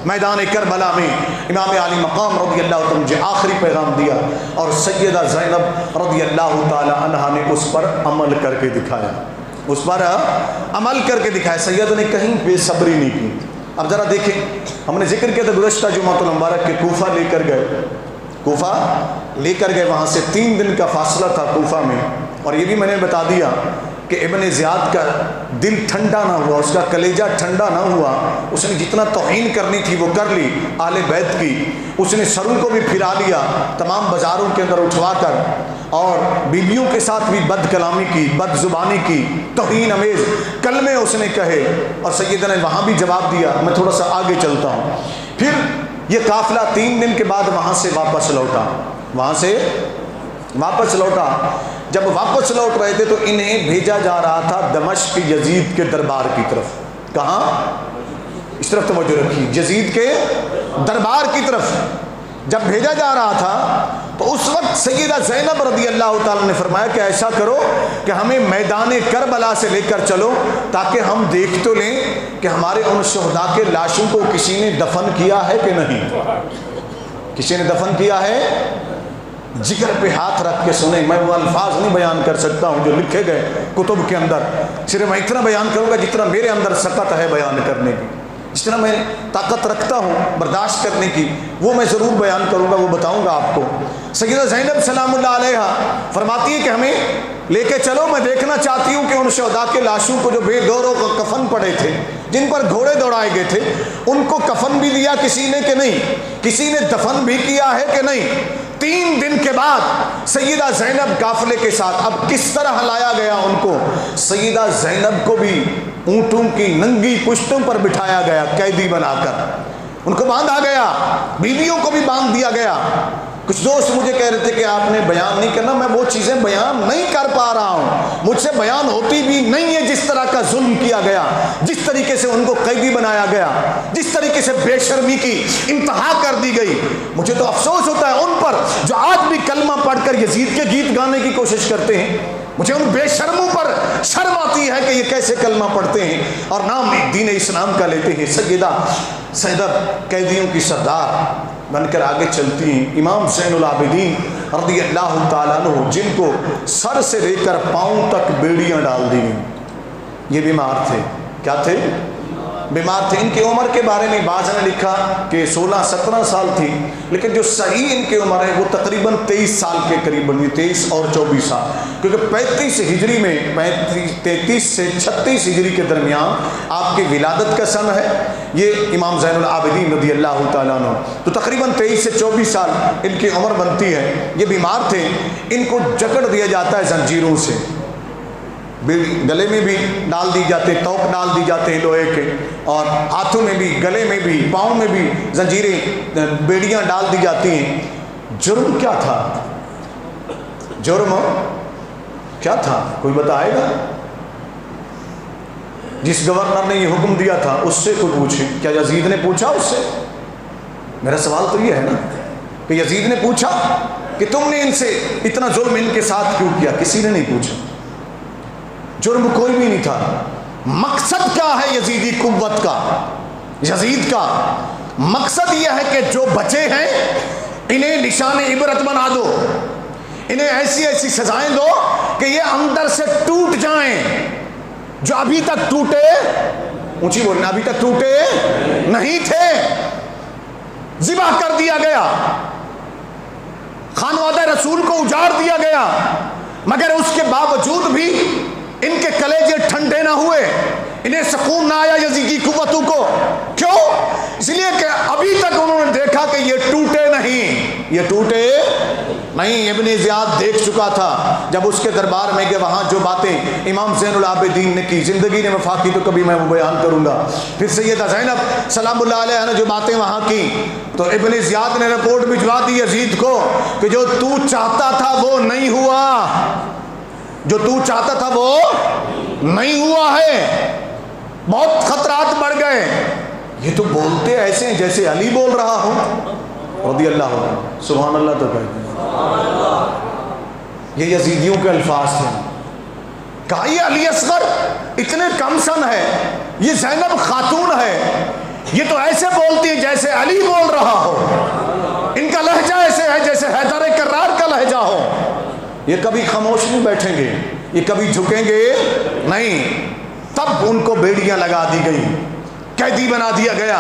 میدان کربلا میں امام علی مقام رضی اللہ عنہ نے مجھے آخری پیغام دیا اور سیدہ زینب رضی اللہ تعالی عنہا نے اس پر عمل کر کے دکھایا، اس پر عمل کر کے دکھایا۔ سید نے کہیں بے صبری نہیں کی۔ اب ذرا دیکھیں، ہم نے ذکر کیا تھا گزشتہ جمعۃ المبارک کے کوفہ لے کر گئے، وہاں سے 3 دن کا فاصلہ تھا کوفہ میں، اور یہ بھی میں نے بتا دیا کہ ابن زیاد کا دل ٹھنڈا نہ ہوا، اس کا کلیجہ ٹھنڈا نہ ہوا، اس نے جتنا توہین کرنی تھی وہ کر لی اہل بیت کی، اس نے سروں کو بھی پھرا لیا تمام بازاروں کے اندر اٹھوا کر، اور بیویوں کے ساتھ بھی بد کلامی کی، بد زبانی کی، توہین امیز کلمے اس نے کہے، اور سیدنا نے وہاں بھی جواب دیا۔ میں تھوڑا سا آگے چلتا ہوں۔ پھر یہ قافلہ 3 دن کے بعد وہاں سے واپس لوٹا، جب واپس لوٹ رہے تھے تو انہیں بھیجا جا رہا تھا دمشق یزید کے دربار کی طرف۔ کہاں؟ اس طرف توجہ رکھیے، یزید کے دربار کی طرف جب بھیجا جا رہا تھا تو اس وقت سیدہ زینب رضی اللہ تعالیٰ نے فرمایا کہ ایسا کرو کہ ہمیں میدان کربلا سے لے کر چلو تاکہ ہم دیکھ تو لیں کہ ہمارے ان شہداء کے لاشوں کو کسی نے دفن کیا ہے کہ نہیں، کسی نے دفن کیا ہے۔ جگر پہ ہاتھ رکھ کے سنیں، میں وہ الفاظ نہیں بیان کر سکتا ہوں جو لکھے گئے کتب کے اندر، صرف میں اتنا بیان کروں گا جتنا میرے اندر سکت ہے بیان کرنے کی، جتنا میں طاقت رکھتا ہوں برداشت کرنے کی وہ میں ضرور بیان کروں گا، وہ بتاؤں گا آپ کو۔ سیدہ زینب سلام اللہ علیہ فرماتی ہے کہ ہمیں لے کے چلو، میں دیکھنا چاہتی ہوں کہ ان شہداء کے لاشوں کو جو بے دوروں کا کفن پڑے تھے، جن پر گھوڑے دوڑائے گئے تھے، ان کو کفن بھی دیا کسی نے کہ نہیں، کسی نے دفن بھی کیا ہے کہ نہیں۔ 3 دن کے بعد سیدہ زینب قافلے کے ساتھ، اب کس طرح لایا گیا ان کو؟ سیدہ زینب کو بھی اونٹوں کی ننگی پشتوں پر بٹھایا گیا قیدی بنا کر، ان کو باندھا گیا، بیویوں کو بھی باندھ دیا گیا۔ کچھ دوست مجھے کہہ رہے تھے کہ آپ نے بیان نہیں کرنا، میں وہ چیزیں بیان نہیں کر پا رہا ہوں، مجھ سے بیان ہوتی بھی نہیں ہے۔ جس طرح کا ظلم کیا گیا، جس طریقے سے ان کو قیدی بنایا گیا، جس طریقے سے بے شرمی کی انتہا کر دی گئی، مجھے تو افسوس ہوتا ہے ان پر جو آج بھی کلمہ پڑھ کر یزید کے گیت گانے کی کوشش کرتے ہیں۔ مجھے ان بے شرموں پر شرم آتی ہے کہ یہ کیسے کلمہ پڑھتے ہیں اور نام دین اسلام کا لیتے ہیں۔ سیدہ زینب قیدیوں کی سردار بن کر آگے چلتی ہیں۔ امام زین العابدین رضی اللہ تعالیٰ عنہ، جن کو سر سے لے کر پاؤں تک بیڑیاں ڈال دی گئیں، یہ بیمار تھے۔ کیا تھے؟ بیمار تھے۔ ان کی عمر کے بارے میں بعض نے لکھا کہ 16-17 سال تھی، لیکن جو صحیح ان کی عمر ہے وہ تقریباً 23 سال کے قریب بنی، 23 اور 24 سال، کیونکہ 35 ہجری میں 33 سے 36 ہجری کے درمیان آپ کی ولادت کا سن ہے، یہ امام زین العابدین رضی اللہ تعالیٰ عنہ، تو تقریباً 23 سے 24 سال ان کی عمر بنتی ہے۔ یہ بیمار تھے، ان کو جکڑ دیا جاتا ہے زنجیروں سے، گلے میں بھی ڈال دی جاتے، توق ڈال دی جاتے ہیں لوہے کے، اور ہاتھوں میں بھی، گلے میں بھی، پاؤں میں بھی زنجیریں، بیڑیاں ڈال دی جاتی ہیں۔ جرم کیا تھا؟ جرم کیا تھا؟ کوئی بتائے گا؟ جس گورنر نے یہ حکم دیا تھا اس سے کوئی پوچھے، کیا یزید نے پوچھا اس سے؟ میرا سوال تو یہ ہے نا کہ یزید نے پوچھا کہ تم نے ان سے اتنا ظلم ان کے ساتھ کیوں کیا؟ کسی نے نہیں پوچھا۔ جرم کوئی بھی نہیں تھا۔ مقصد کیا ہے یزیدی قوت کا؟ یزید کا مقصد یہ ہے کہ جو بچے ہیں انہیں نشان عبرت بنا دو، انہیں ایسی ایسی سزائیں دو کہ یہ اندر سے ٹوٹ جائیں، جو ابھی تک ٹوٹے، اونچی بولنا، ابھی تک ٹوٹے نہیں تھے۔ ذبح کر دیا گیا، خانوادہ رسول کو اجاڑ دیا گیا، مگر اس کے باوجود بھی ان کے کلیجے ٹھنڈے نہ ہوئے، انہیں سکون نہ آیا یزیدی قوتوں کو۔ کیوں؟ اس لیے کہ ابھی تک انہوں نے دیکھا کہ یہ ٹوٹے نہیں، یہ ٹوٹے نہیں۔ ابن زیاد دیکھ چکا تھا جب اس کے دربار میں گئے، وہاں جو باتیں امام زین العابدین نے کی، زندگی نے وفا کی تو کبھی میں وہ بیان کروں گا۔ پھر سیدہ زینب سلام اللہ علیہ نے جو باتیں وہاں کی، تو ابن زیاد نے رپورٹ بھجوا دی یزید کو کہ جو تو چاہتا تھا وہ نہیں ہوا، جو تو چاہتا تھا وہ نہیں ہوا ہے۔ بہت خطرات بڑھ گئے. یہ تو بولتے ایسے ہیں جیسے علی بول رہا ہو رضی اللہ عنہ. سبحان اللہ تو کہتے ہیں. یہ یزیدیوں کے الفاظ تھے. کہا یہ علی اصغر اتنے کم سن ہے, یہ زینب خاتون ہے, یہ تو ایسے بولتی ہے جیسے علی بول رہا ہو, ان کا لہجہ ایسے ہے جیسے حیدر کرار کا لہجہ ہو. یہ کبھی خاموش نہیں بیٹھیں گے, یہ کبھی جھکیں گے نہیں. تب ان کو بیڑیاں لگا دی گئی, قیدی بنا دیا گیا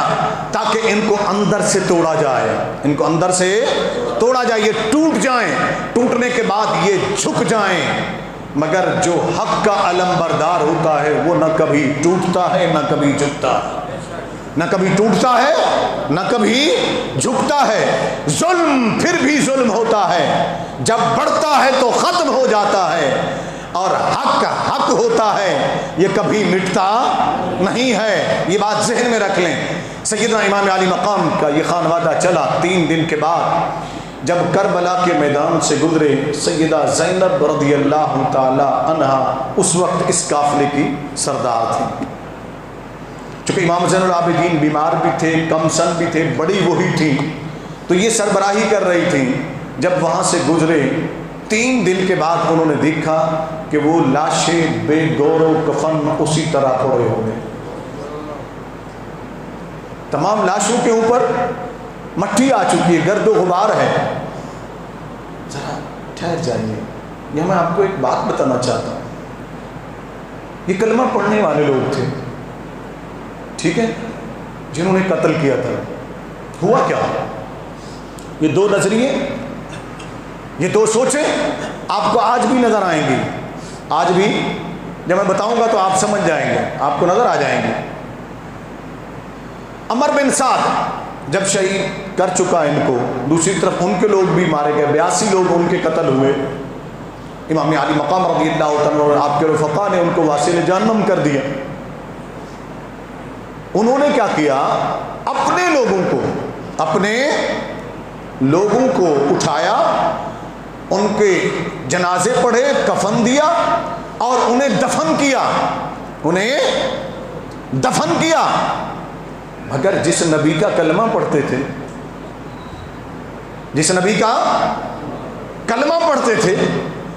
تاکہ ان کو اندر سے توڑا جائے, ان کو اندر سے توڑا جائے, یہ ٹوٹ جائیں, ٹوٹنے کے بعد یہ جھک جائیں. مگر جو حق کا علم بردار ہوتا ہے وہ نہ کبھی ٹوٹتا ہے نہ کبھی جھکتا ہے, نہ کبھی ٹوٹتا ہے نہ کبھی جھکتا ہے. ظلم پھر بھی ظلم ہوتا ہے, جب بڑھتا ہے تو ختم ہو جاتا ہے, اور حق حق ہوتا ہے, یہ کبھی مٹتا نہیں ہے. یہ بات ذہن میں رکھ لیں. سیدنا امام علی مقام کا یہ خانوادہ چلا. 3 دن کے بعد جب کربلا کے میدان سے گزرے, سیدہ زینب رضی اللہ تعالی عنہا اس وقت اس قافلے کی سردار تھی. چونکہ امام زین العابدین بیمار بھی تھے, کم سن بھی تھے, بڑی وہی تھی, تو یہ سربراہی کر رہی تھی. جب وہاں سے گزرے 3 دن کے بعد انہوں نے دیکھا کہ وہ لاشیں بے گور و کفن اسی طرح پڑے ہو گئے. تمام لاشوں کے اوپر مٹی آ چکی ہے, گرد و غبار ہے. ذرا ٹھہر جائیے, یہ میں آپ کو ایک بات بتانا چاہتا ہوں. یہ کلمہ پڑھنے والے لوگ تھے, ٹھیک ہے, جنہوں نے قتل کیا تھا. ہوا کیا؟ یہ 2 نظریے, یہ 2 سوچیں آپ کو آج بھی نظر آئیں گی. آج بھی جب میں بتاؤں گا تو آپ سمجھ جائیں گے, آپ کو نظر آ جائیں گے. عمر بن سعد جب شہید کر چکا ان کو, دوسری طرف ان کے لوگ بھی مارے گئے, 82 لوگ ان کے قتل ہوئے. امام علی مقام رضی اللہ عنہ اور آپ کے رفقا نے ان کو واصل جہنم کر دیا. انہوں نے کیا کیا, اپنے لوگوں کو اٹھایا, ان کے جنازے پڑھے, کفن دیا اور انہیں دفن کیا. مگر جس نبی کا کلمہ پڑھتے تھے,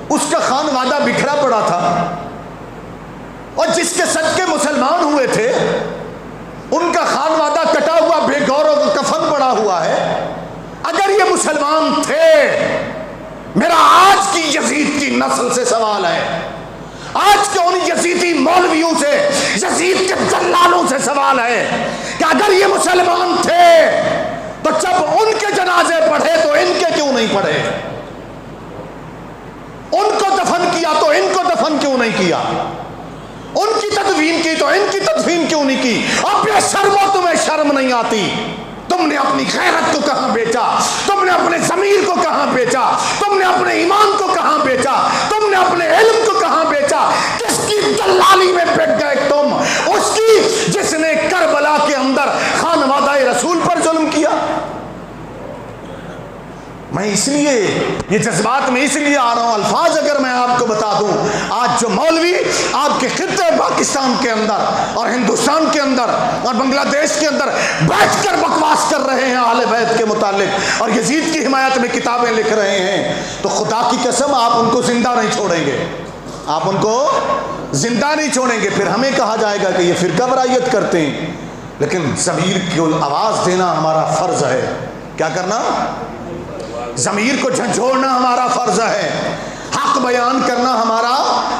اس کا خانوادہ بکھرا پڑا تھا, اور جس کے صدقے مسلمان ہوئے تھے ان کا خانوادہ کٹا ہوا بے گور و کفن پڑا ہوا ہے. اگر یہ مسلمان تھے, میرا آج کی یزید کی نسل سے سوال ہے, آج کے ان یزیدی مولویوں سے, یزید کے دلالوں سے سوال ہے کہ اگر یہ مسلمان تھے تو جب ان کے جنازے پڑھے تو ان کے کیوں نہیں پڑھے؟ ان کو دفن کیا تو ان کو دفن کیوں نہیں کیا؟ ان کی تدفین کی تو ان کی تدفین کیوں نہیں کی؟ اب یہ شرمو, تمہیں شرم نہیں آتی؟ تم نے اپنی غیرت کو کہاں بیچا, تم نے اپنے ضمیر کو کہاں بیچا, تم نے اپنے ایمان کو کہاں بیچا, تم نے اپنے علم کو کہاں بیچا؟ کس کی دلالی میں بک گئے تم؟ اس کی جس نے کربلا کے اندر خانوادہ رسول پر ظلم کیا. میں اس لیے یہ جذبات میں اس لیے آ رہا ہوں, الفاظ اگر میں آپ کو بتا دوں, آج جو مولوی آپ کے خطے پاکستان کے اندر اور ہندوستان کے اندر اور بنگلہ دیش کے اندر بیٹھ کر بکواس کر رہے ہیں اہل بیت کے متعلق اور یزید کی حمایت میں کتابیں لکھ رہے ہیں, تو خدا کی قسم آپ ان کو زندہ نہیں چھوڑیں گے, آپ ان کو زندہ نہیں چھوڑیں گے. پھر ہمیں کہا جائے گا کہ یہ فرقہ برائیت کرتے ہیں, لیکن ضمیر کو آواز دینا ہمارا فرض ہے. کیا کرنا؟ ضمیر کو جھنجھوڑنا ہمارا فرض ہے, حق بیان کرنا ہمارا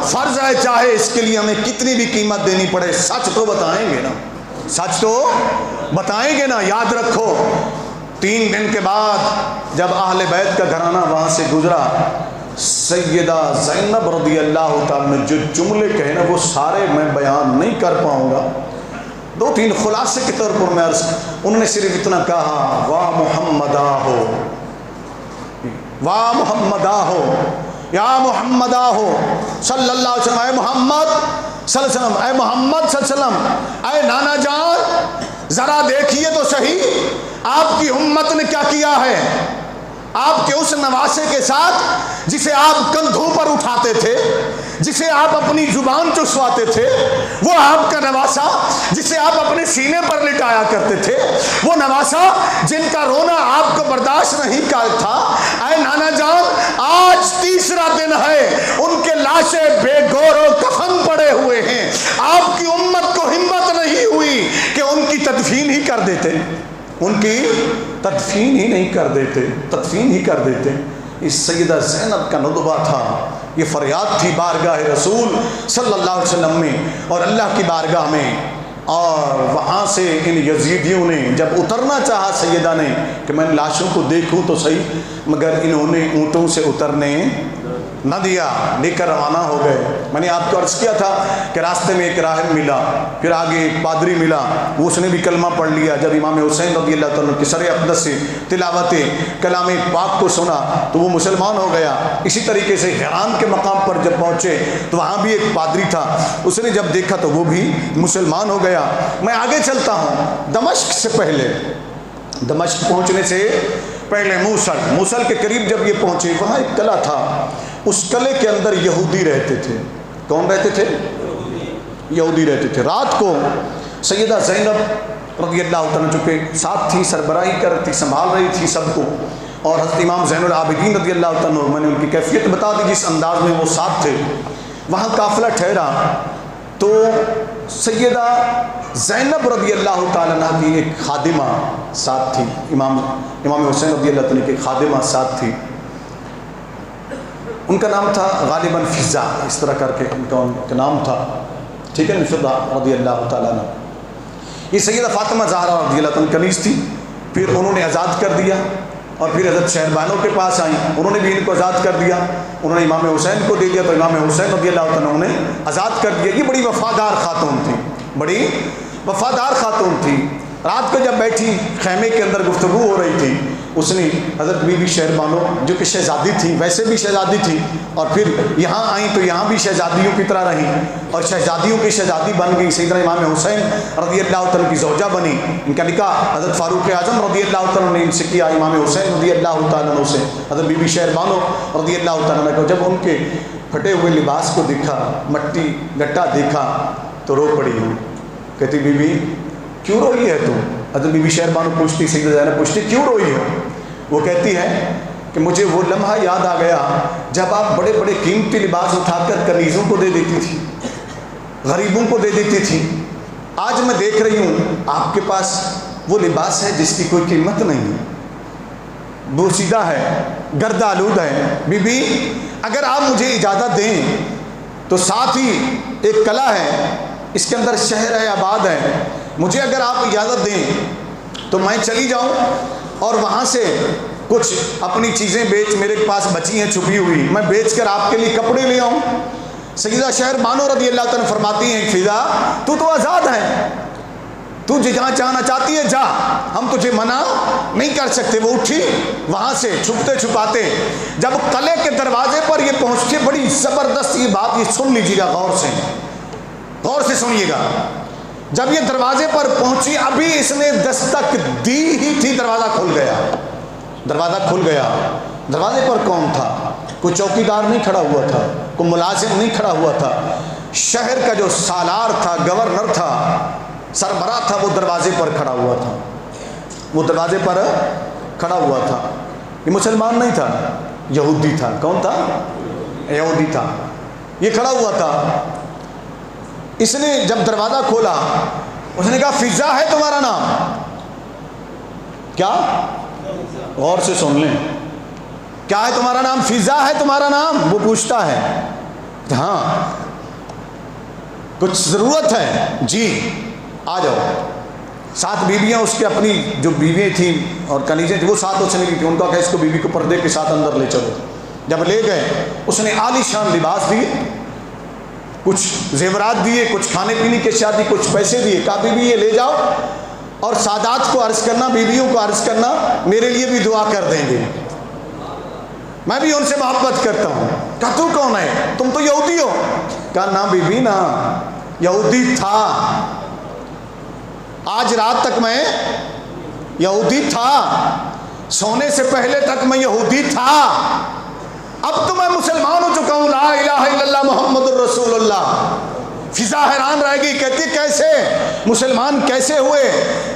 فرض ہے, چاہے اس کے لیے ہمیں کتنی بھی قیمت دینی پڑے. سچ تو بتائیں گے نا, سچ تو بتائیں گے نا. یاد رکھو 3 دن کے بعد جب اہل بیت کا گھرانہ وہاں سے گزرا, سیدہ زینب رضی اللہ تعالی نے جو جملے کہے نا وہ سارے میں بیان نہیں کر پاؤں گا, 2-3 خلاصے کے طور پر میں عرض, انہوں نے صرف اتنا کہا, واہ محمدہ ہو, واہ محمدہ ہو, یا محمدہ ہو صلی اللہ علیہ وسلم, اے محمد صلی اللہ علیہ وسلم, اے محمد صلی اللہ علیہ وسلم, اے نانا جان ذرا دیکھیے تو صحیح آپ کی امت نے کیا کیا ہے. آپ کے اس نواسے کے ساتھ جسے آپ کندھوں پر اٹھاتے تھے, جسے آپ اپنی زبان چسواتے تھے وہ آپ کا نواسا، جسے آپ اپنے سینے پر لٹایا کرتے تھے وہ نواسا، جن کا رونا آپ کو برداشت نہیں تھا، اے نانا جان آج تیسرا دن ہے، ان کے لاشیں بے گور و کفن پڑے ہوئے ہیں، آپ کی امت کو ہمت نہیں ہوئی کہ ان کی تدفین ہی کر دیتے، ان کی تدفین ہی نہیں کر دیتے، تدفین ہی کر دیتے۔ اس سیدہ زینب کا ندبہ تھا، یہ فریاد تھی بارگاہ رسول صلی اللہ علیہ وسلم میں اور اللہ کی بارگاہ میں، اور وہاں سے ان یزیدیوں نے جب اترنا چاہا سیدہ نے کہ میں لاشوں کو دیکھوں تو صحیح، مگر انہوں نے اونٹوں سے اترنے نہ دیا، لے کر روانہ ہو گئے۔ میں نے آپ کو عرض کیا تھا کہ راستے میں ایک راہب ملا، پھر آگے ایک پادری ملا، وہ اس نے بھی کلمہ پڑھ لیا۔ جب امام حسین رضی اللہ تعالیٰ کے سر اقدس سے تلاوت کلام پاک کو سنا تو وہ مسلمان ہو گیا۔ اسی طریقے سے حیران کے مقام پر جب پہنچے تو وہاں بھی ایک پادری تھا، اس نے جب دیکھا تو وہ بھی مسلمان ہو گیا۔ میں آگے چلتا ہوں، دمشق سے پہلے، دمشق پہنچنے سے پہلے موصل کے قریب جب یہ پہنچے، وہاں ایک قلعہ تھا، اس قلعے کے اندر یہودی رہتے تھے۔ کون رہتے تھے؟ یہودی رہتے تھے۔ رات کو سیدہ زینب رضی اللہ تعالیٰ چونکہ ساتھ تھی، سربراہی کرتی، سنبھال رہی تھی سب کو، اور حضرت امام زین العابدین رضی اللہ تعالیٰ، میں نے ان کی کیفیت بتا دی جس انداز میں وہ ساتھ تھے۔ وہاں قافلہ ٹھہرا تو سیدہ زینب رضی اللہ تعالیٰ عنہ کی ایک خادمہ ساتھ تھی، امام حسین رضی اللہ تعالیٰ کی خادمہ ساتھ تھی، ان کا نام تھا غالباً فضا، اس طرح کر کے ان کا نام تھا، ٹھیک ہے نا، فضا رضی اللہ تعالیٰ عنہ۔ یہ سیدہ فاطمہ زہرا رضی اللہ تعالیٰ کنیز تھی، پھر انہوں نے آزاد کر دیا اور پھر حضرت شہربانوں کے پاس آئیں، انہوں نے بھی ان کو آزاد کر دیا، انہوں نے امام حسین کو دے دیا تو امام حسین رضی اللہ تعالیٰ نے آزاد کر دیا۔ یہ بڑی وفادار خاتون تھی، بڑی وفادار خاتون تھی۔ رات کو جب بیٹھی خیمے کے اندر گفتگو ہو رہی تھی، اس نے حضرت بی بی شہربانو جو کہ شہزادی تھی، ویسے بھی شہزادی تھی، اور پھر یہاں آئیں تو یہاں بھی شہزادیوں کی طرح رہیں اور شہزادیوں کی شہزادی بن گئی، سیدنا امام حسین رضی اللہ تعالیٰ کی زوجہ بنی۔ ان کا نکاح حضرت فاروق اعظم رضی اللہ تعالیٰ نے ان سے کیا، امام حسین رضی اللہ تعالیٰ سے حضرت بی بی شہربانو رضی اللہ تعالیٰ کو۔ جب ان کے پھٹے ہوئے لباس کو دیکھا، مٹی گٹا دیکھا تو رو پڑی، کہتی بی بی کیوں روئی ہے تو؟ حضرت بی بی شہربانو پوچھتی، سیدہ زینب پوچھتی کیوں روئی ہو؟ وہ کہتی ہے کہ مجھے وہ لمحہ یاد آ گیا جب آپ بڑے بڑے قیمتی لباس اٹھا کر کنیزوں کو دے دیتی تھی، غریبوں کو دے دیتی تھی، آج میں دیکھ رہی ہوں آپ کے پاس وہ لباس ہے جس کی کوئی قیمت نہیں ہے، بوسیدہ ہے، گرد آلود ہے۔ بی بی اگر آپ مجھے اجازت دیں تو ساتھ ہی ایک قلعہ ہے، اس کے اندر شہر ہے، آباد ہے، مجھے اگر آپ اجازت دیں تو میں چلی جاؤں اور وہاں سے کچھ اپنی چیزیں بیچ، میرے پاس بچی ہیں چھپی ہوئی، میں بیچ کر آپ کے لیے کپڑے لے آؤں۔ سیدہ شہربانو رضی اللہ تعالیٰ فرماتی ہیں فضا تو آزاد ہے، تو جہاں جانا چاہتی ہے جا، ہم تجھے منع نہیں کر سکتے۔ وہ اٹھی وہاں سے چھپتے چھپاتے، جب قلعے کے دروازے پر یہ پہنچتے، بڑی زبردست یہ بات، یہ سن لیجیے گا غور سے سنیے گا۔ جب یہ دروازے پر پہنچی، ابھی اس نے دستک دی ہی تھی، دروازہ کھل گیا، دروازہ کھل گیا۔ دروازے پر کون تھا؟ کوئی چوکیدار نہیں کھڑا ہوا تھا، کوئی ملازم نہیں کھڑا ہوا تھا، شہر کا جو سالار تھا، گورنر تھا، سربراہ تھا، وہ دروازے پر کھڑا ہوا تھا، وہ دروازے پر کھڑا ہوا تھا۔ یہ مسلمان نہیں تھا، یہودی تھا۔ کون تھا؟ یہودی تھا، یہ کھڑا ہوا تھا۔ اس نے جب دروازہ کھولا، اس نے کہا فضا ہے تمہارا نام؟ کیا؟ غور سے سن لیں، کیا ہے تمہارا نام؟ فضا ہے تمہارا نام؟ وہ پوچھتا ہے، ہاں کچھ ضرورت ہے؟ جی آ جاؤ۔ 7 بیویاں اس کے اپنی جو بیویاں تھیں اور کنیزیں تھیں وہ ساتھ اس نے کی، ان کا کہ اس کو بیوی کو پردے کے ساتھ اندر لے چلو۔ جب لے گئے، اس نے عالی شان لباس دیے، کچھ زیورات دیے، کچھ کھانے پینے کے اشیاء دی، کچھ پیسے دیے، کہا بی بی یہ لے جاؤ اور سادات کو عرض کرنا، بیویوں کو عرض کرنا میرے لیے بھی دعا کر دیں گے، میں بھی ان سے محبت کرتا ہوں۔ کہا تو کون ہے؟ تم تو یہودی ہو۔ کہا نا بی بی نا، یہودی تھا، آج رات تک میں یہودی تھا، سونے سے پہلے تک میں یہودی تھا، اب تو میں مسلمان ہو چکا ہوں، لا الہ الا اللہ محمد الرسول اللہ۔ فضا حیران رہ گئی، کہتی کیسے مسلمان کیسے ہوئے؟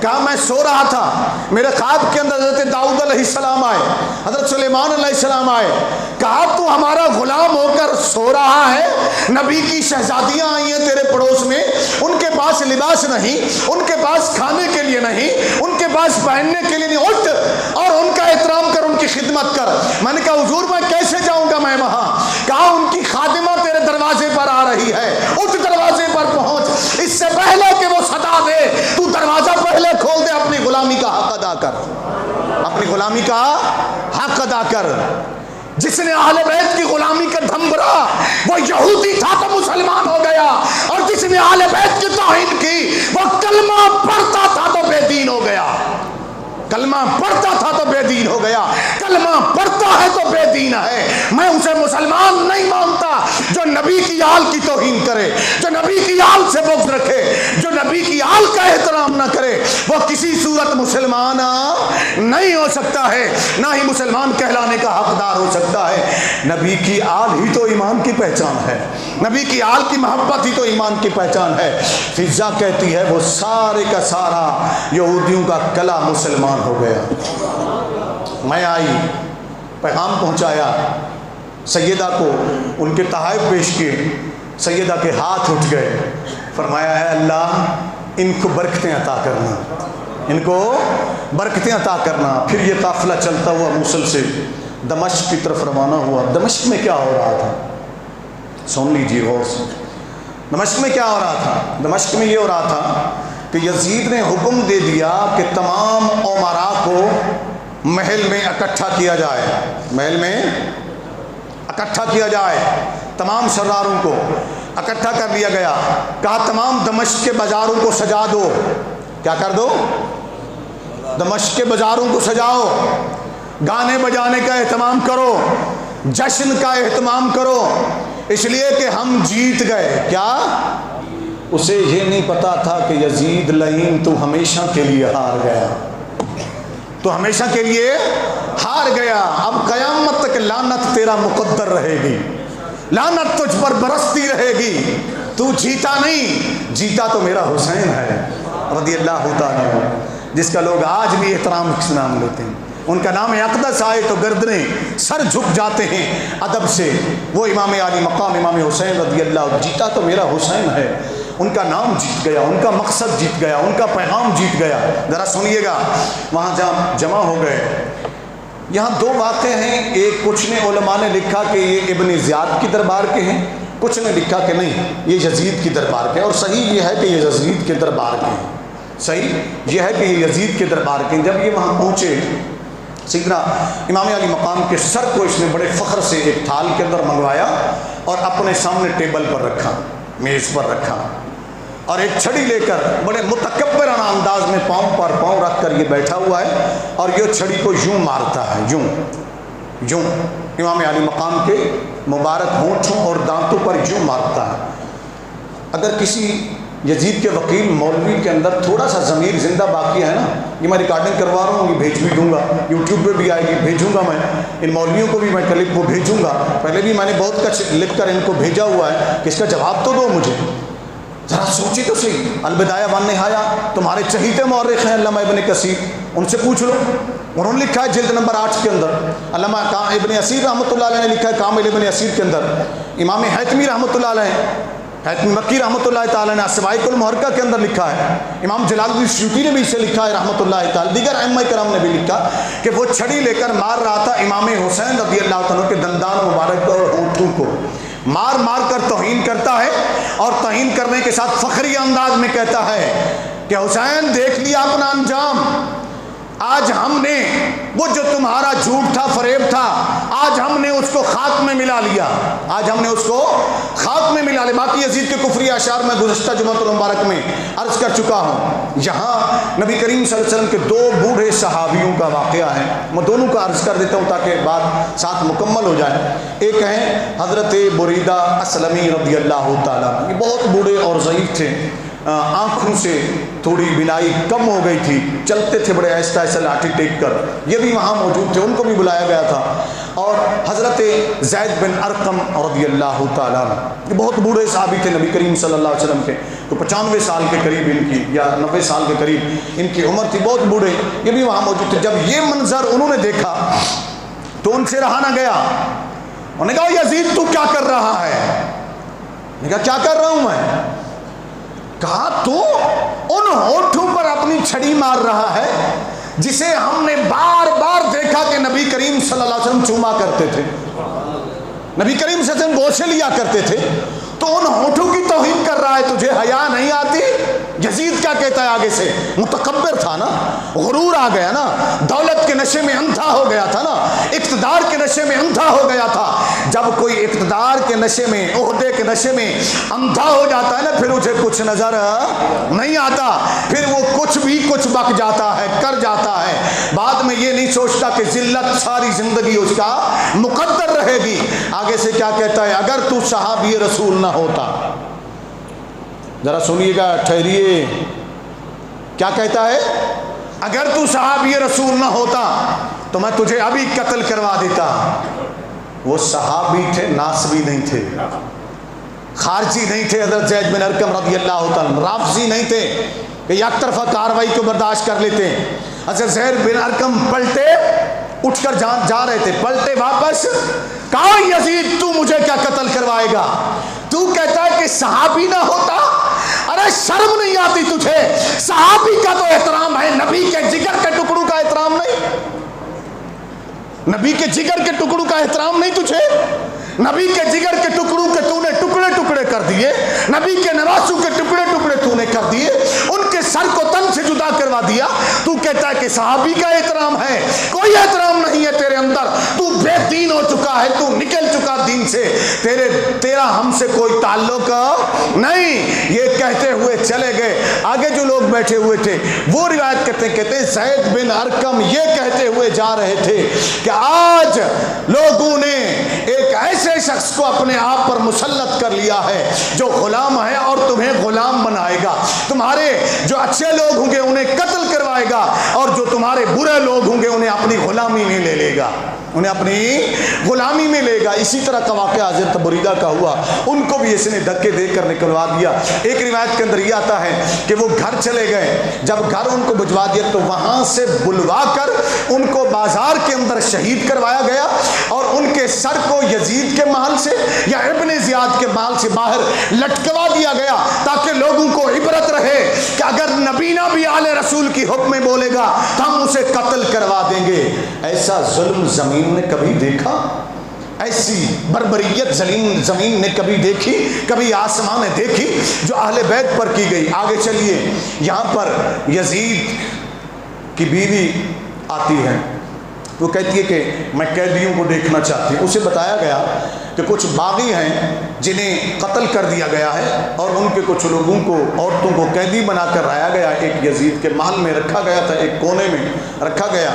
کہا میں سو رہا تھا، میرے خواب کے اندر حضرت داؤد علیہ السلام آئے، حضرت سلیمان علیہ السلام آئے، کہا تو ہمارا غلام ہو کر سو رہا ہے، نبی کی شہزادیاں آئی ہیں تیرے پڑوس میں، ان کے پاس لباس نہیں، ان کے پاس کھانے کے لیے نہیں، ان کے پاس پہننے کے لیے نہیں، اٹھ اور ان کا احترام کر، ان کی خدمت کر۔ میں نے کہا حضور میں کیسے جاؤں گا میں وہاں؟ کہا ان کی خادمہ تیرے دروازے پر آ رہی ہے، اٹھ دروازے پر پہنچ، اس سے پہلے کہ وہ صدا دے تو دروازہ پہلے کھول دے، اپنی غلامی کا حق ادا کر، اپنی غلامی کا حق ادا کر۔ جس نے اہل بیت کی غلامی کا دھم بھرا وہ یہودی تھا تو مسلمان ہو گیا، اور جس نے اہل بیت کی توہین کی وہ کلمہ پڑھتا تھا تو بے دین ہو گیا، کلمہ پڑھتا تھا تو بے دین ہو گیا، کلمہ پڑھتا ہے تو بے دین ہے۔ میں اسے مسلمان نہیں مانتا جو نبی کی آل کی توہین کرے، جو نبی کی آل سے بغض رکھے، جو نبی کی آل کا احترام نہ کرے، وہ کسی صورت مسلمان نہیں ہو سکتا ہے، نہ ہی مسلمان کہلانے کا حقدار ہو سکتا ہے۔ نبی کی آل ہی تو ایمان کی پہچان ہے، نبی کی آل کی محبت ہی تو ایمان کی پہچان ہے۔ فضا کہتی ہے وہ سارے کا سارا یہودیوں کا کلا مسلمان ہو گیا۔ میں آئی، پیغام پہنچایا، سیدہ کو ان کے تحائف پیش کیے، سیدہ کے ہاتھ اٹھ گئے، فرمایا ہے اللہ ان کو برکتیں عطا کرنا، ان کو برکتیں عطا کرنا۔ پھر یہ قافلہ چلتا ہوا موصل سے دمشق کی طرف روانہ ہوا۔ دمشق میں کیا ہو رہا تھا سن لیجیے غور سے، دمشق میں کیا ہو رہا تھا؟ دمشق میں یہ ہو رہا تھا کہ یزید نے حکم دے دیا کہ تمام امراء کو محل میں اکٹھا کیا جائے، محل میں اکٹھا کیا جائے، تمام سرداروں کو اکٹھا کر لیا گیا۔ کہا تمام دمشق کے بازاروں کو سجا دو، کیا کر دو؟ دمشق کے بازاروں کو سجاؤ، گانے بجانے کا اہتمام کرو، جشن کا اہتمام کرو، اس لیے کہ ہم جیت گئے۔ کیا؟ اسے یہ نہیں پتا تھا کہ یزید لعین تو ہمیشہ کے لیے ہار گیا، تو ہمیشہ کے لیے ہار گیا۔ اب قیامت تک لعنت تیرا مقدر رہے گی، لعنت تجھ پر برستی رہے گی، تو جیتا نہیں، جیتا تو میرا حسین ہے رضی اللہ تعالیٰ عنہ، جس کا لوگ آج بھی احترام سے نام لیتے ہیں۔ ان کا نام اقدس آئے تو گردنیں سر جھک جاتے ہیں ادب سے۔ وہ امام عالی مقام امام حسین رضی اللہ، جیتا تو میرا حسین ہے، ان کا نام جیت گیا، ان کا مقصد جیت گیا، ان کا پیغام جیت گیا۔ ذرا سنیے گا، وہاں جمع ہو گئے۔ یہاں دو باتیں ہیں، ایک کچھ نے علماء نے لکھا کہ یہ ابن زیاد کی دربار کے ہیں، کچھ نے لکھا کہ نہیں یہ یزید کی دربار کے، اور صحیح یہ ہے کہ یہ یزید کے دربار کے ہیں، صحیح یہ ہے کہ یہ یزید کے دربار کے ہیں۔ جب یہ وہاں پہنچے، سیدنا امام علی مقام کے سر کو اس نے بڑے فخر سے ایک تھال کے اندر منگوایا اور اپنے سامنے ٹیبل پر رکھا، میز پر رکھا، اور ایک چھڑی لے کر بڑے متکبرانہ انداز میں پاؤں پر پاؤں رکھ کر یہ بیٹھا ہوا ہے، اور یہ چھڑی کو یوں مارتا ہے، یوں یوں، امام علی مقام کے مبارک ہونٹوں اور دانتوں پر یوں مارتا ہے۔ اگر کسی یزید کے وکیل مولوی کے اندر تھوڑا سا ضمیر زندہ باقی ہے نا، یہ میں ریکارڈنگ کروا رہا ہوں، یہ بھیج بھی دوں گا، یوٹیوب پہ بھی آئے گی، بھیجوں گا میں ان مولویوں کو بھی، میں کلپ کو بھیجوں گا۔ پہلے بھی میں نے بہت کچھ لکھ کر ان کو بھیجا ہوا ہے کہ اس کا جواب تو دو مجھے۔ ذرا سوچی تو صحیح، البدایہ والنہایہ تمہارے چہیتے مورخ ہیں علامہ ابن کثیر، ان سے پوچھ لو، انہوں نے لکھا ہے جلد نمبر 8 کے اندر، علامہ ابن اسیر رحمۃ اللہ علیہ نے لکھا ہے کامل ابن اسیر کے اندر، امام حیثمی رحمۃ اللہ علیہ، حیثمی مکی رحمۃ اللہ تعالیٰ نے السوائق المحرقہ کے اندر لکھا ہے، امام جلال الدین سیوطی نے بھی اسے لکھا ہے رحمۃ اللہ تعالیٰ، دیگر ائمہ کرام نے بھی لکھا کہ وہ چھڑی لے کر مار رہا تھا امام حسین رضی اللہ عنہ کے دندان مبارک اور ہونٹوں کو، مار مار کر توہین کرتا ہے، اور توہین کرنے کے ساتھ فخری انداز میں کہتا ہے کہ حسین دیکھ لیا اپنا انجام، آج ہم نے وہ جو تمہارا جھوٹ تھا، فریب تھا، آج ہم نے اس کو خاک میں ملا لیا، آج ہم نے اس کو خاک میں ملا لیا۔ باقی یزید کے کفری اشعار میں گزشتہ جمعۃ المبارک میں عرض کر چکا ہوں۔ یہاں نبی کریم صلی اللہ علیہ وسلم کے دو بوڑھے صحابیوں کا واقعہ ہے، میں دونوں کا عرض کر دیتا ہوں تاکہ بات ساتھ مکمل ہو جائے۔ ایک ہیں حضرت بریدہ اسلمی رضی اللہ تعالیٰ، یہ بہت بوڑھے اور ضعیف تھے، آنکھوں سے تھوڑی بینائی کم ہو گئی تھی، چلتے تھے بڑے آہستہ آہستہ لاٹھی ٹیک کر، یہ بھی وہاں موجود تھے، ان کو بھی بلایا گیا تھا۔ اور حضرت زید بن ارقم رضی اللہ تعالیٰ عنہ، یہ بہت بوڑھے صحابی تھے نبی کریم صلی اللہ علیہ وسلم کے، تو 95 سال کے قریب ان کی یا 90 سال کے قریب ان کی عمر تھی، بہت بوڑھے، یہ بھی وہاں موجود تھے۔ جب یہ منظر انہوں نے دیکھا تو ان سے رہا نہ گیا، انہوں نے کہا یزید تو کیا کر رہا ہے؟ نے کہا کیا کر رہا ہوں میں؟ کہا تو ان ہونٹوں پر اپنی چھڑی مار رہا ہے جسے ہم نے بار بار دیکھا کہ نبی کریم صلی اللہ علیہ وسلم چوما کرتے تھے، نبی کریم صلی اللہ علیہ وسلم بوسے لیا کرتے تھے، تو ان ہونٹوں کی توہین کر رہا ہے، تجھے حیا نہیں آتی؟ یزید کیا کہتا ہے آگے سے؟ متکبر تھا نا، غرور آ گیا نا، دولت کے نشے میں اندھا ہو گیا تھا نا، اقتدار کے نشے میں اندھا ہو گیا تھا۔ جب کوئی اقتدار کے نشے میں، عہدے کے نشے میں اندھا ہو جاتا ہے نا، پھر اسے کچھ نظر نہیں آتا، پھر وہ کچھ بھی کچھ بک جاتا ہے، کر جاتا ہے، بعد میں یہ نہیں سوچتا کہ ذلت ساری زندگی اس کا مقدر رہے گی۔ آگے سے کیا کہتا ہے؟ اگر تو صحابی رسول نہ ہوتا، ذرا سنیے گا، ٹھہریے، کیا کہتا ہے؟ اگر تو صحابی رسول نہ ہوتا تو میں تجھے ابھی قتل کروا دیتا۔ وہ صحابی تھے، ناسبی نہیں تھے، خارجی نہیں تھے۔ حضرت زید بن ارقم رضی اللہ تعالیٰ، رافضی نہیں تھے کہ یک طرفہ کاروائی کو برداشت کر لیتے۔ حضرت زید بن ارقم پلٹے، اٹھ کر جا رہے تھے، پلٹے واپس، کہا یزید تو مجھے کیا قتل کروائے گا؟ تو کہتا ہے کہ صحابی نہ ہوتا؟ ارے شرم نہیں آتی تجھے؟ صحابی کا تو احترام ہے، نبی کے جگر کے ٹکڑوں کا احترام نہیں؟ نبی کے جگر کے ٹکڑوں کا احترام نہیں تجھے؟ نبی کے جگر کے ٹکڑوں کے تو نے ٹکڑے ٹکڑے کر دیے، نبی کے نواسوں کے ٹکڑے ٹکڑے تو نے کر دیے، ان کے سر کو تن سے جدا کروا دیا۔ تو کہتا ہے کہ صحابی کا احترام ہے؟ کوئی احترام نہیں ہے تیرے اندر، تو بے دین ہو چکا ہے، تو نکل چکا دین سے، تیرا ہم سے کوئی تعلق نہیں۔ یہ کہتے ہوئے چلے گئے۔ آگے جو لوگ بیٹھے ہوئے تھے وہ روایت کہتے ہیں زید بن ارقم یہ کہتے ہوئے جا رہے تھے کہ آج لوگوں نے ایک ایسے شخص کو اپنے آپ پر مسلط کر لیا ہے جو غلام ہے اور تمہیں غلام بنائے گا، تمہارے جو اچھے لوگ ہوں گے انہیں قتل کروائے گا، اور جو تمہارے برے لوگ ہوں گے انہیں اپنی غلامی میں لے لے گا، انہیں اپنی غلامی میں لے گا۔ اسی طرح کا واقعہ حضرت بریدہ کا ہوا، ان کو بھی اس نے دھکے دے کر نکلوا دیا۔ ایک روایت کے اندر یہ آتا ہے کہ وہ گھر چلے گئے، جب گھر ان کو بھجوا دیا تو وہاں سے بلوا کر ان کو بازار کے اندر شہید کروایا گیا، اور ان کے سر کو یزید کے محل سے یا ابن زیاد کے محل سے باہر لٹکوا دیا گیا، تاکہ لوگوں کو عبرت رہے کہ اگر نبینا بھی آل رسول کی حکم میں بولے گا تو ہم اسے قتل کروا دیں گے۔ ایسا ظلم زمین نے کبھی دیکھا؟ ایسی بربریت زمین نے کبھی دیکھی؟ کبھی آسمان نے دیکھی جو اہل بیت پر کی گئی؟ آگے چلیے، یہاں پر یزید کی بیوی آتی ہے، وہ کہتی ہے کہ میں قیدیوں کو دیکھنا چاہتی ہوں۔ اسے بتایا گیا کہ کچھ باغی ہیں جنہیں قتل کر دیا گیا ہے، اور ان کے کچھ لوگوں کو، عورتوں کو قیدی بنا کر لایا گیا، ایک یزید کے محل میں رکھا گیا تھا، ایک کونے میں رکھا گیا۔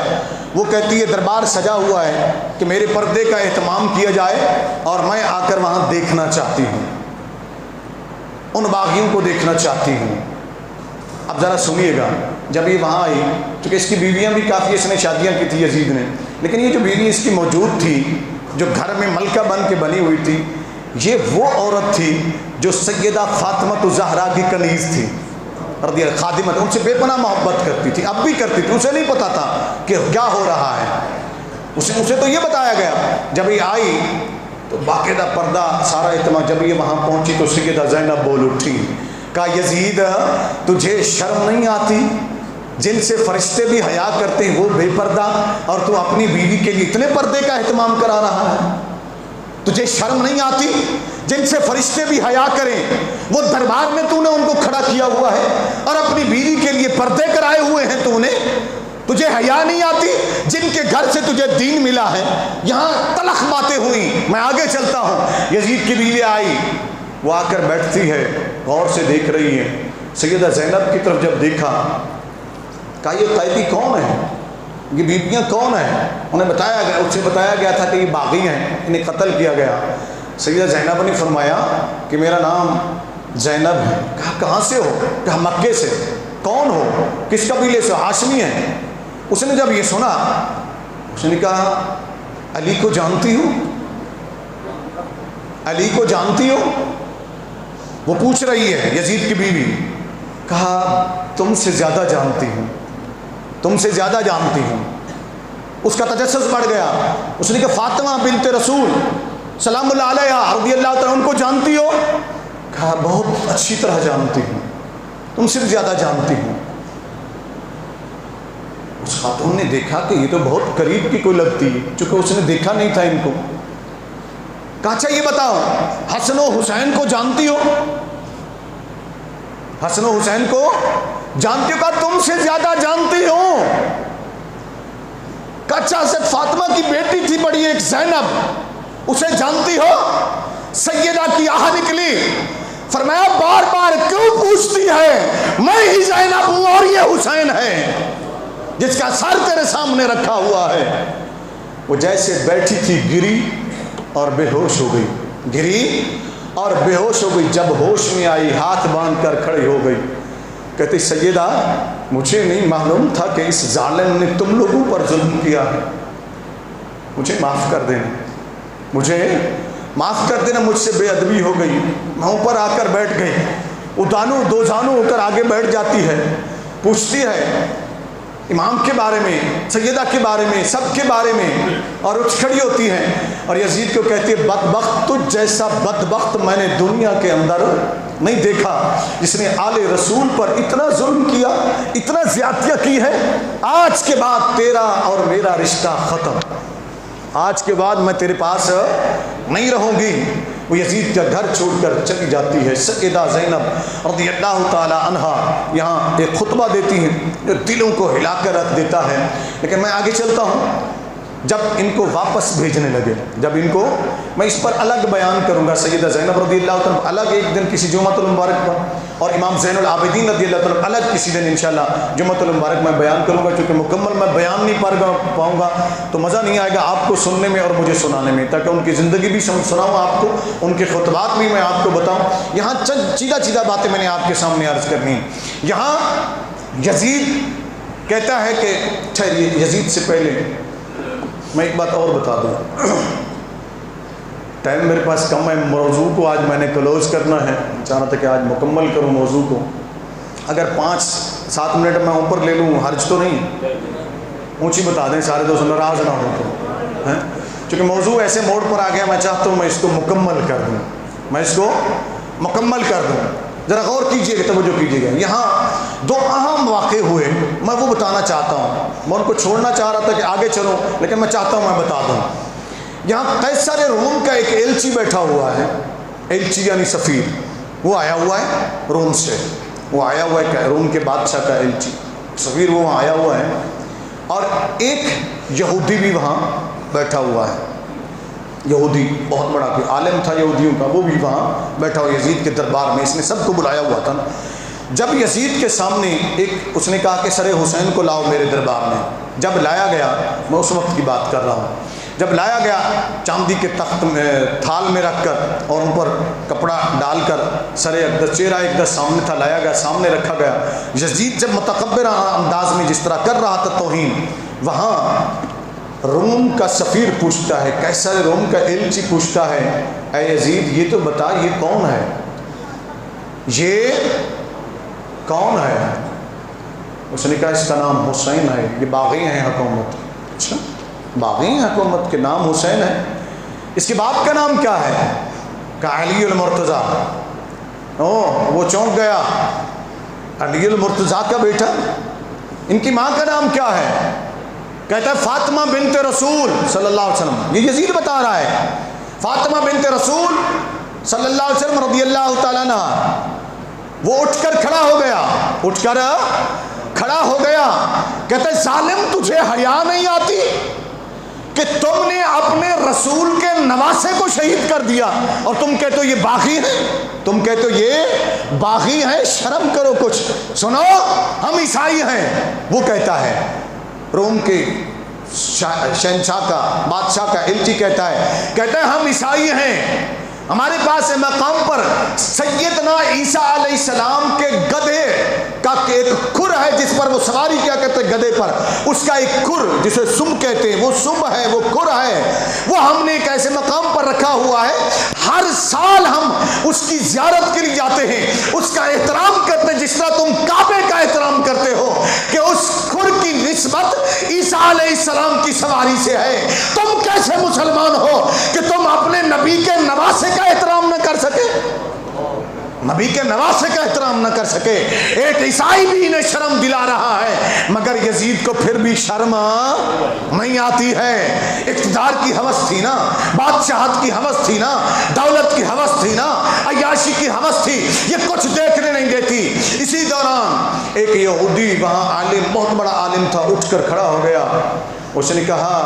وہ کہتی ہے دربار سجا ہوا ہے کہ میرے پردے کا اہتمام کیا جائے، اور میں آ کر وہاں دیکھنا چاہتی ہوں، ان باغیوں کو دیکھنا چاہتی ہوں۔ اب ذرا سنیے گا، جب یہ وہاں آئی، چونکہ اس کی بیویاں بھی کافی اس نے شادیاں کی تھی یزید نے، لیکن یہ جو بیوی اس کی موجود تھی، جو گھر میں ملکہ بن کے بنی ہوئی تھی، یہ وہ عورت تھی جو سیدہ فاطمہ الزہرا کی کنیز تھی، رضی اللہ خادمت، ان سے بے پناہ محبت کرتی تھی، اب بھی کرتی تھی۔ اسے نہیں پتا تھا کہ کیا ہو رہا ہے، اسے تو یہ بتایا گیا۔ جب یہ آئی تو باقاعدہ پردہ سارا اہتمام، جب یہ وہاں پہنچی تو سیدہ زینب بول اٹھی، کہا یزید تجھے شرم نہیں آتی؟ جن سے فرشتے بھی حیا کرتے ہیں وہ بے پردہ، اور تو اپنی بیوی کے لیے اتنے پردے کا اہتمام کرا رہا ہے؟ تجھے شرم نہیں آتی؟ جن سے فرشتے بھی حیا کریں وہ دربار میں تو نے ان کو کھڑا کیا ہوا ہے، اور اپنی بیوی کے لیے پردے کرائے ہوئے ہیں تو نے، تجھے حیا نہیں آتی؟ جن کے گھر سے تجھے دین ملا ہے، یہاں تلخ باتیں ہوئی۔ میں آگے چلتا ہوں، یزید کی بیوی آئی، وہ آ کر بیٹھتی ہے، غور سے دیکھ رہی ہے۔ سیدہ زینب کی طرف جب دیکھا، کہا یہ قیدی کون ہے، یہ بیویاں کون ہیں؟ انہیں بتایا گیا، اس سے بتایا گیا تھا کہ یہ باغی ہیں، انہیں قتل کیا گیا۔ سیدہ زینب نے فرمایا کہ میرا نام زینب ہے۔ کہا کہاں سے ہو؟ کہا مکے سے۔ کون ہو؟ کس قبیلے سے؟ ہاشمی ہیں۔ اس نے جب یہ سنا، اس نے کہا علی کو جانتی ہو؟ علی کو جانتی ہو؟ وہ پوچھ رہی ہے یزید کی بیوی. کہا تم سے زیادہ جانتی ہوں, تم سے زیادہ جانتی ہوں. اس کا تجسس بڑھ گیا. اس نے کہا فاطمہ بنت رسول سلام اللہ علیہا رضی اللہ تعالیٰ ان کو جانتی ہو؟ کہا بہت اچھی طرح جانتی ہوں, تم سے بھی زیادہ جانتی ہوں. اس خاتون نے دیکھا کہ یہ تو بہت قریب کی کوئی لگتی ہے, چونکہ اس نے دیکھا نہیں تھا ان کو. کہا اچھا یہ بتاؤ حسن و حسین کو جانتی ہو؟ حسن و حسین کو جانتی ہو؟ کہا تم سے زیادہ جانتی ہوں. کہا اچھا حضرت فاطمہ کی بیٹی تھی بڑی ایک زینب, اسے جانتی ہو؟ سیدہ کی آہ نکلی. فرمایا بار بار کیوں پوچھتی ہے, میں ہی زینب ہوں اور یہ حسین ہے جس کا سر تیرے سامنے رکھا ہوا ہے. وہ جیسے بیٹھی تھی گری اور بے ہوش ہو گئی, گری اور بے ہوش ہو گئی. جب ہوش میں آئی ہاتھ باندھ کر کھڑی ہو گئی. کہتی سیدہ مجھے نہیں معلوم تھا کہ اس ظالم نے تم لوگوں پر ظلم کیا ہے, مجھے معاف کر دینا, مجھے معاف کر دینا, مجھ سے بے ادبی ہو گئی. میں اوپر آ کر بیٹھ گئی. وہ دو زانو ہو کر آگے بیٹھ جاتی ہے, پوچھتی ہے امام کے بارے میں, سیدہ کے بارے میں, سب کے بارے میں, اور اٹھ کھڑی ہوتی ہیں اور یزید کو کہتی ہے بدبخت تجھ جیسا بدبخت میں نے دنیا کے اندر نہیں دیکھا جس نے آل رسول پر اتنا ظلم کیا, اتنا زیادتیاں کی ہے. آج کے بعد تیرا اور میرا رشتہ ختم, آج کے بعد میں تیرے پاس نہیں رہوں گی. وہ یزید کا گھر چھوڑ کر چلی جاتی ہے. سیدہ زینب رضی اللہ تعالی عنہا یہاں ایک خطبہ دیتی ہیں جو دلوں کو ہلا کر رکھ دیتا ہے. لیکن میں آگے چلتا ہوں. جب ان کو واپس بھیجنے لگے, جب ان کو, میں اس پر الگ بیان کروں گا. سیدہ زینب رضی اللہ تعالیٰ الگ ایک دن کسی جمعۃ المبارک پر, اور امام زین العابدین رضی اللہ تعالیٰ الگ کسی دن انشاءاللہ جمعۃ المبارک میں بیان کروں گا. کیونکہ مکمل میں بیان نہیں پاؤں گا تو مزہ نہیں آئے گا آپ کو سننے میں اور مجھے سنانے میں, تاکہ ان کی زندگی بھی سناؤں آپ کو, ان کے خطبات بھی میں آپ کو بتاؤں. یہاں چند چیدہ باتیں میں نے آپ کے سامنے عرض کرنی ہیں. یہاں یزید کہتا ہے کہ ٹھہریے, یزید سے پہلے میں ایک بات اور بتا دوں. ٹائم میرے پاس کم ہے, موضوع کو آج میں نے کلوز کرنا ہے, چاہ رہا تھا کہ آج مکمل کروں موضوع کو. اگر 5-7 منٹ میں اوپر لے لوں حرج تو نہیں, اونچی بتا دیں سارے دوست ناراض نہ ہو تو, چونکہ موضوع ایسے موڑ پر آ گیا, میں چاہتا ہوں میں اس کو مکمل کر دوں, میں اس کو مکمل کر دوں. ذرا غور کیجئے گا, توجہ کیجئے گا. یہاں 2 اہم واقعے ہوئے, میں وہ بتانا چاہتا ہوں. میں ان کو چھوڑنا چاہ رہا تھا کہ آگے چلو, لیکن میں چاہتا ہوں میں بتا دوں. یہاں قیصر روم کا ایک ایلچی بیٹھا ہوا ہے, ایلچی یعنی سفیر, وہ آیا ہوا ہے روم سے, وہ آیا ہوا ہے روم کے بادشاہ کا ایلچی, سفیر وہ وہاں آیا ہوا ہے. اور ایک یہودی بھی وہاں بیٹھا ہوا ہے, یہودی بہت بڑا کوئی عالم تھا یہودیوں کا, وہ بھی وہاں بیٹھا ہوا یزید کے دربار میں. اس نے سب کو بلایا ہوا تھا. جب یزید کے سامنے اس نے کہا کہ سر حسین کو لاؤ میرے دربار میں. جب لایا گیا, میں اس وقت کی بات کر رہا ہوں, جب لایا گیا چاندی کے تخت میں تھال میں رکھ کر اور ان پر کپڑا ڈال کر سر اقدس, چہرہ اقدس سامنے تھا, لایا گیا, سامنے رکھا گیا. یزید جب متکبر انداز میں جس طرح کر رہا تھا توہین, وہاں روم کا سفیر پوچھتا ہے, قیصر روم کا ایلچی پوچھتا ہے, اے یزید یہ تو بتا یہ کون ہے, یہ کون ہے؟ اس نے کہا اس کا نام حسین ہے, یہ باغی ہیں حکومت. اچھا باغی ہیں حکومت کے, نام حسین ہے, اس کے باپ کا نام کیا ہے؟ کہا علی المرتضیٰ. وہ چونک گیا, علی المرتضیٰ کا بیٹا, ان کی ماں کا نام کیا ہے؟ کہتا ہے فاطمہ بنت رسول صلی اللہ علیہ وسلم. یہ یزید بتا رہا ہے, فاطمہ بنت رسول صلی اللہ علیہ وسلم رضی اللہ تعالیٰ عنہ. وہ اٹھ کر کھڑا ہو گیا, اٹھ کر کھڑا ہو گیا. کہتا ہے ظالم تجھے حیا نہیں آتی کہ تم نے اپنے رسول کے نواسے کو شہید کر دیا, اور تم کہتے ہو یہ باغی ہیں, تم کہتے ہو یہ باغی ہیں, شرم کرو کچھ. سنو ہم عیسائی ہیں. وہ کہتا ہے روم کے شہنشاہ کا, بادشاہ کا ایلچی کہتا ہے ہم عیسائی ہیں, ہمارے پاس مقام پر سیدنا عیسیٰ علیہ السلام کے گدھے کا ایک کھر ہے جس پر وہ سواری کیا کہتے ہیں گدھے پر، اس کا ایک کھر جسے سم کہتے ہیں، وہ سم ہے، وہ کھر ہے، وہ ہم نے ایک ایسے مقام پر رکھا ہوا ہے، ہر سال ہم اس کی زیارت کے لیے جاتے ہیں، اس کا احترام کرتے ہیں، جس طرح تم کعبے کا احترام کرتے ہو کہ اس کھر کی نسبت عیسیٰ علیہ السلام کی سواری سے ہے۔ تم کیسے مسلمان ہو کہ تم اپنے نبی کے نواسے کا احترام نہ کر سکے؟ نبی کے نواسے کا احترام نہ کر سکے۔ ایک عیسائی بھی انہیں شرم دلا رہا ہے، مگر یزید کو پھر بھی شرم نہیں آتی ہے۔ اقتدار کی ہوس تھی نا، بادشاہت کی ہوس تھی نا، دولت کی ہوس تھی نا، عیاشی کی ہوس تھی، یہ کچھ دیکھنے نہیں دیتی۔ اسی دوران ایک یہودی وہاں عالم، بہت بڑا عالم تھا، اٹھ کر کھڑا ہو گیا۔ اس نے کہا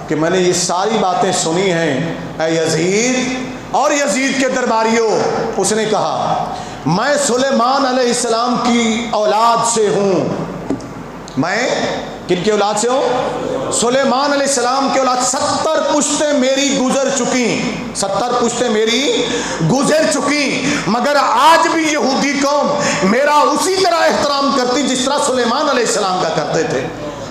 کہ میں نے یہ ساری باتیں سنی ہیں اے یزید اور یزید کے درباریوں۔ اس نے کہا میں سلیمان علیہ السلام کی اولاد سے ہوں۔ میں کن کی اولاد سے ہوں؟ سلیمان علیہ السلام کی اولاد۔ 70 پشتیں میری گزر چکی، 70 پشتیں میری گزر چکی، مگر آج بھی یہودی قوم میرا اسی طرح احترام کرتی جس طرح سلیمان علیہ السلام کا کرتے تھے،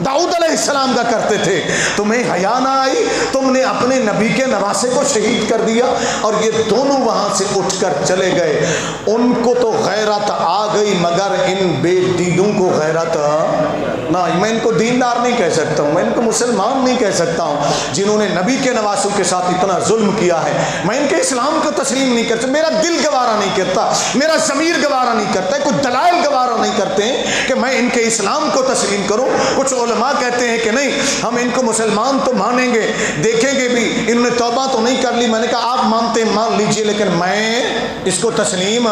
داؤد علیہ السلام کا کرتے تھے۔ تمہیں حیا نہ آئی؟ تم نے اپنے نبی کے نواسے کو شہید کر دیا۔ اور یہ دونوں وہاں سے اٹھ کر چلے گئے۔ ان کو تو غیرت آ گئی، مگر ان بے دینوں کو غیرت نہ آئی۔ میں ان کو دیندار نہیں کہہ سکتا ہوں، میں ان کو مسلمان نہیں کہہ سکتا ہوں، جنہوں نے نبی کے نواسوں کے ساتھ اتنا ظلم کیا ہے۔ میں ان کے اسلام کو تسلیم نہیں کرتا، میرا دل گوارا نہیں کرتا، میرا ضمیر گوارا نہیں کرتا، کچھ دلائل گوارا نہیں کرتے ہیں کہ میں ان کے اسلام کو تسلیم کروں۔ کچھ علماء کہتے ہیں کہ نہیں، ہم ان کو مسلمان تو مانیں گے، دیکھیں گے بھی، انہوں نے توبہ تو نہیں کر لی۔ میں نے کہا آپ مانتے ہیں مان لیجئے، لیکن میں اس کو تسلیم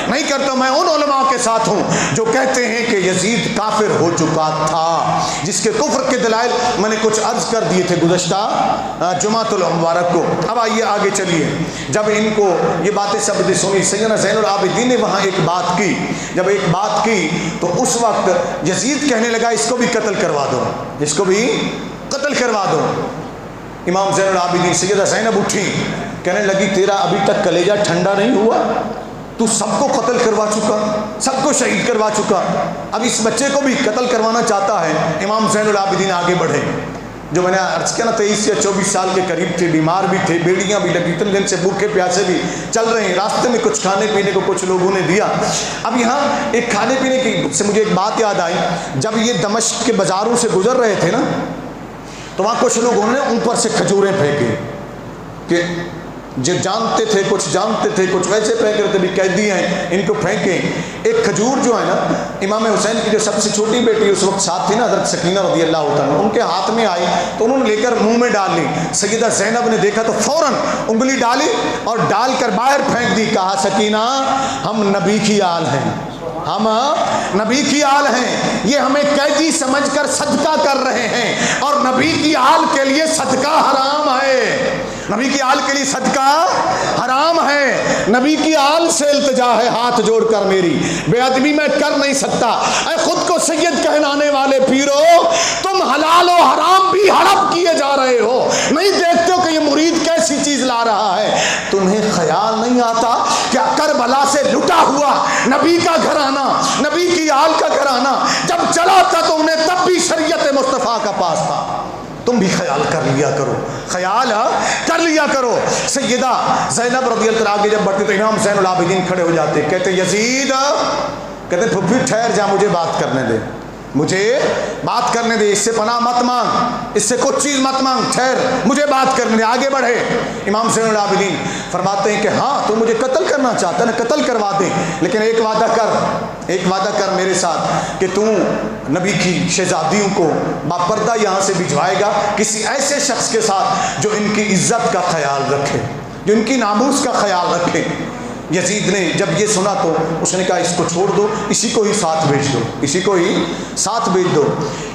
نہیں کرتا۔ میں ان علماء کے ساتھ ہوں جو کہتے ہیں کہ یزید کافر ہو چکا تھا، جس کے کفر کے دلائل میں نے کچھ عرض کر دیے تھے گزشتہ جمعۃ المبارک کو۔ اب آئیے آگے چلیے۔ جب ان کو یہ باتیں سب سنی، سیدنا زین العابدین نے وہاں ایک بات کی۔ جب ایک بات کی تو اس وقت یزید کہنے لگا اس کو بھی قتل کروا دو، اس کو بھی قتل کروا دو۔ امام زین العابدین سیدہ زینب اٹھی، کہنے لگی تیرا ابھی تک کلیجہ ٹھنڈا نہیں ہوا؟ تو سب کو قتل کروا چکا، سب کو شہید کروا چکا، اب اس بچے کو بھی قتل کروانا چاہتا ہے۔ امام زین العابدین آگے بڑھے، جو میں نے عرض کیا نا 23 یا 24 سال کے قریب تھے، بیمار بھی تھے، بیڑیاں بھی لگی، اتنے دن سے بھوکے پیاسے بھی چل رہے ہیں، راستے میں کچھ کھانے پینے کو کچھ لوگوں نے دیا۔ اب یہاں ایک کھانے پینے کی سے مجھے ایک بات یاد آئی، جب یہ دمشق کے بازاروں سے گزر رہے تھے نا، تو وہاں کچھ لوگوں نے اوپر سے کھجوریں پھینکے، کہ جو جانتے تھے کچھ جانتے تھے، کچھ ویسے پھینک رہے تھے بھی قیدی ہیں ان کو پھینکیں۔ ایک کھجور جو ہے نا، امام حسین کی جو سب سے چھوٹی بیٹی اس وقت ساتھ تھی نا، حضرت سکینہ رضی اللہ عنہا، ان کے ہاتھ میں آئی تو انہوں نے لے کر منہ میں ڈال لی۔ سیدہ زینب نے دیکھا تو فوراً انگلی ڈالی اور ڈال کر باہر پھینک دی۔ کہا سکینہ ہم نبی کی آل ہیں، ہم نبی کی آل ہیں، یہ ہمیں قیدی سمجھ کر صدقہ کر رہے ہیں، اور نبی کی آل کے لیے صدقہ حرام ہے، نبی کی آل کے لیے صدقہ حرام ہے۔ نبی کی آل سے التجا ہے ہاتھ جوڑ کر، میری بے ادبی میں کر نہیں سکتا۔ اے خود کو سید کہلانے والے پیرو، تم حلال و حرام بھی ہڑپ کیے جا رہے ہو، نہیں دیکھتے ہو کہ یہ مرید کیسی چیز لا رہا ہے؟ تمہیں خیال نہیں آتا کہ کربلا سے لٹا ہوا نبی کا گھرانہ، نبی کی آل کا گھرانہ جب چلا تھا تو انہیں تب بھی شریعت مصطفیٰ کا پاس تھا؟ تم بھی خیال کر لیا کرو، خیال کر لیا کرو۔ سیدہ زینب رضی اللہ عنہا آگے جب بڑھتے تو امام زین العابدین کھڑے ہو جاتے، کہتے یزید، کہتے پھپھی ٹھہر جا، مجھے بات کرنے دے، مجھے بات کرنے دے، اس سے پناہ مت مانگ، اس سے کچھ چیز مت مانگ، ٹھہر مجھے بات کرنے دے۔ آگے بڑھے، امام زین العابدین فرماتے ہیں کہ ہاں تو مجھے قتل کرنا چاہتا ہے نا، قتل کروا دے، لیکن ایک وعدہ کر، ایک وعدہ کر میرے ساتھ کہ تو نبی کی شہزادیوں کو باپردہ یہاں سے بھجوائے گا کسی ایسے شخص کے ساتھ جو ان کی عزت کا خیال رکھے، جو ان کی ناموس کا خیال رکھے۔ یزید نے جب یہ سنا تو اس نے کہا اس کو چھوڑ دو، اسی کو ہی ساتھ بھیج دو، اسی کو ہی ساتھ بھیج دو۔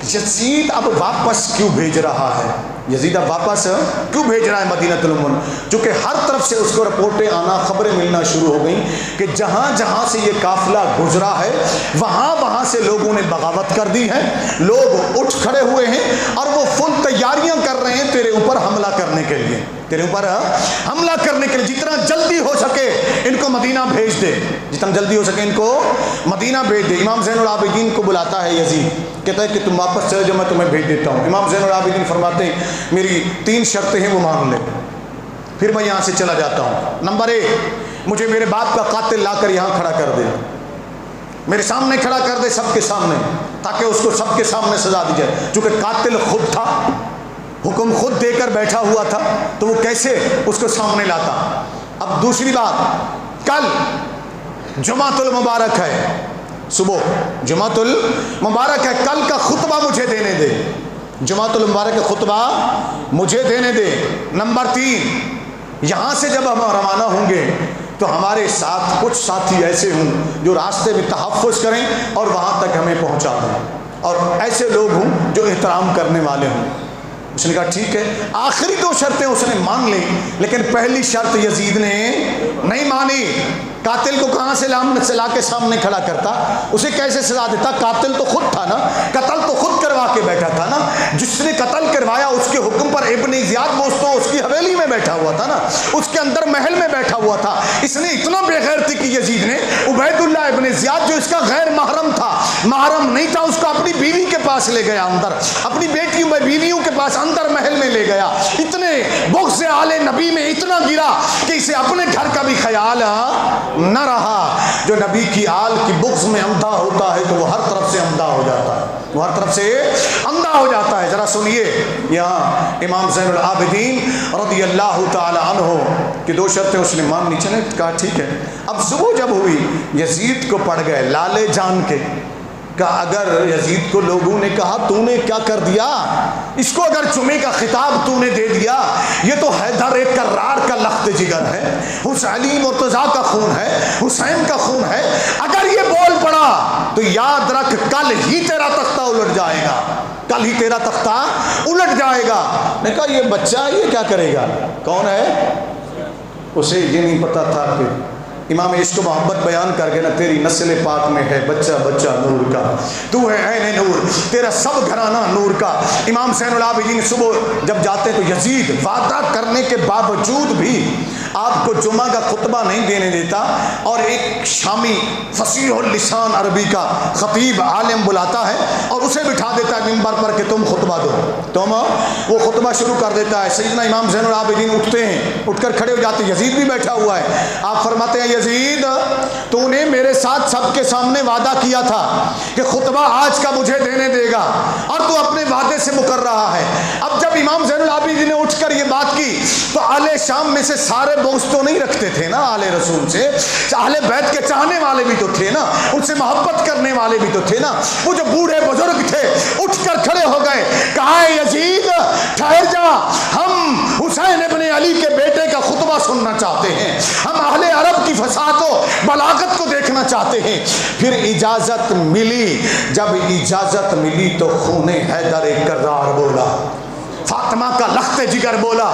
یزید اب واپس کیوں بھیج رہا ہے؟ یزید اب واپس کیوں بھیج رہا ہے مدینہ المنورہ؟ چونکہ ہر طرف سے اس کو رپورٹیں آنا، خبریں ملنا شروع ہو گئیں کہ جہاں جہاں سے یہ قافلہ گزرا ہے وہاں وہاں سے لوگوں نے بغاوت کر دی ہے، لوگ اٹھ کھڑے ہوئے ہیں اور وہ فل تیاریاں کر رہے ہیں تیرے اوپر حملہ کرنے کے لیے، تیرے اوپر حملہ کرنے کے لیے۔ جتنا جلدی ہو سکے ان کو مدینہ بھیج دے، جتنا جلدی ہو سکے ان کو مدینہ بھیج دے۔ امام زین العابدین کو بلاتا ہے یزید، کہتا ہے کہ تم واپس چلے جاؤ، میں تمہیں بھیج دیتا ہوں۔ امام زین العابدین فرماتے ہیں میری 3 شرطیں ہیں، وہ مان لے پھر میں یہاں سے چلا جاتا ہوں۔ نمبر 1، مجھے میرے باپ کا قاتل لا کر یہاں کھڑا کر دے، میرے سامنے کھڑا کر دے سب کے سامنے، تاکہ اس کو سب کے سامنے سزا دی جائے، چونکہ قاتل خود تھا، حکم خود دے کر بیٹھا ہوا تھا، تو وہ کیسے اس کو سامنے لاتا۔ اب دوسری بات، کل جمعۃ المبارک ہے، صبح جمعۃ المبارک ہے، کل کا خطبہ مجھے دینے دے، جمعۃ المبارک کا خطبہ مجھے دینے دے۔ نمبر 3، یہاں سے جب ہم روانہ ہوں گے تو ہمارے ساتھ کچھ ساتھی ایسے ہوں جو راستے میں تحفظ کریں اور وہاں تک ہمیں پہنچا دیں، اور ایسے لوگ ہوں جو احترام کرنے والے ہوں۔ اس نے کہا ٹھیک ہے۔ آخری 2 شرطیں اس نے مان لی، لیکن پہلی شرط یزید نے نہیں مانی۔ قاتل کو کہاں سے لا کے سامنے کھڑا کرتا، اسے کیسے سزا دیتا؟ قاتل تو خود تھا نا، قتل تو خود کروا کے بیٹھا تھا نا، جس نے قتل کروایا اس کے حکم پر ابن زیاد دوستوں اس کی حویلی میں بیٹھا ہوا تھا نا، اس کے اندر محل میں بیٹھا ہوا تھا۔ اس نے اتنا بے غیرتی کی یزید نے، عبید اللہ ابن زیاد جو اس کا غیر محرم تھا، محرم نہیں تھا، اس کو اپنی بیوی کے پاس لے گیا اندر، اپنی بیویوں کے پاس اندر محل میں لے گیا۔ اتنے بغض آل نبی میں اتنا گرا کہ اسے اپنے گھر کا بھی خیال نہ رہا۔ جو نبی کی آل کی بغض میں اندھا ہوتا ہے تو وہ ہر طرف سے اندھا ہو جاتا ہے، وہ ہر طرف سے اندھا ہو جاتا ہے۔ ذرا سنیے، یہاں امام زین العابدین رضی اللہ تعالی عنہ کی 2 شرطیں اس نے مان لی، چلے کہا ٹھیک ہے۔ اب صبح جب ہوئی یزید کو پڑ گئے لالے جان کے، کہا اگر یزید کو لوگوں نے کہا تو نے کیا کر دیا، اس کو اگر جمعے کا خطاب تو نے دے دیا، یہ تو حیدر کرار کا لخت جگر ہے، حسین مرتضیٰ کا خون ہے، حسین کا خون ہے، اگر یہ بول پڑا تو یاد رکھ کل ہی تیرا تختہ الٹ جائے گا، کل ہی تیرا تختہ الٹ جائے گا۔ نے کہا یہ بچہ یہ کیا کرے گا، کون ہے؟ اسے یہ نہیں پتا تھا کہ امام عشق و محبت بیان کر کے نا تیری نسل پاک میں ہے بچہ بچہ نور کا، تو ہے عین نور، تیرا سب گھرانہ نور کا۔ امام زین العابدین صبح جب جاتے تو یزید وعدہ کرنے کے باوجود بھی آپ کو جمعہ کا خطبہ نہیں دینے دیتا، اور ایک شامی فصیح اللسان عربی کا خطیب عالم بلاتا ہے اور اسے بٹھا دیتا ہے منبر پر کہ تم خطبہ دو، تم وہ خطبہ شروع کر دیتا ہے۔ سیدنا امام زین العابدین اٹھتے ہیں، اٹھ کر کھڑے ہو جاتے ہیں، یزید بھی بیٹھا ہوا ہے۔ آپ فرماتے ہیں یزید تو نے میرے ساتھ سب کے سامنے وعدہ کیا تھا کہ خطبہ آج کا مجھے دینے دے گا، اور تو اپنے وعدے سے مکر رہا ہے۔ اب جب امام زین العابدین نے اٹھ کر یہ بات کی تو اہل شام میں سے سارے بغض تو نہیں رکھتے تھے نا اہل رسول سے، اہل بیت کے چاہنے والے بھی تو تھے نا، ان سے محبت کرنے والے بھی تو تھے نا۔ وہ جو بوڑھے بزرگ تھے اٹھ کر کھڑے ہو گئے، کہا یزید ٹھہر جا، ہم حسین ابن علی کے بیٹے کا خطبہ سننا چاہتے ہیں، ہم اہل عرب کی فصاحت و بلاغت کو دیکھنا چاہتے ہیں۔ پھر اجازت ملی، جب اجازت ملی تو خون حیدر کرار بولا، فاطمہ کا لخت جگر بولا،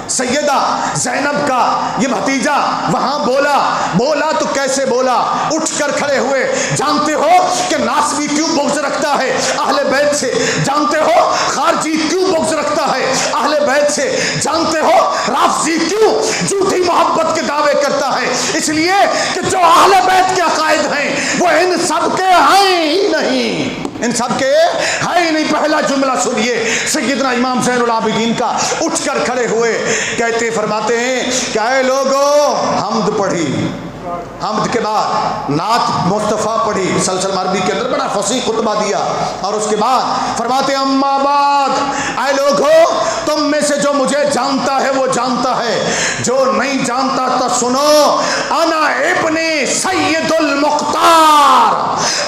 سیدہ زینب کا یہ بھتیجا وہاں بولا تو کیسے بولا، اٹھ کر کھڑے ہوئے۔ جانتے ہو کہ ناصبی کیوں بغض رکھتا ہے اہل بیت سے، جانتے ہو خارجی کیوں بغض رکھتا ہے اہل بیت سے، جانتے ہو رافضی کیوں جھوٹی محبت کے دعوے کرتا ہے، اس لیے کہ جو اہل بیت کے عقائد ہیں وہ ان سب کے ہیں ہی نہیں، ان سب کے ہے ہی نہیں۔ پہلا جملہ سنیے سیدنا امام زین العابدین کا، اٹھ کر کھڑے ہوئے، کہتے فرماتے ہیں کہ اے لوگو حمد پڑھی، حمد کے بعد نعت مصطفیٰ پڑھی، سلسلہ عربی کے اندر بڑا فصیح خطبہ دیا، اور اس کے بعد فرماتے ہیں اما بعد، اے لوگو تم میں سے جو مجھے جانتا ہے وہ جانتا ہے، جو نہیں جانتا تو سنو، انا ابن سید المختار،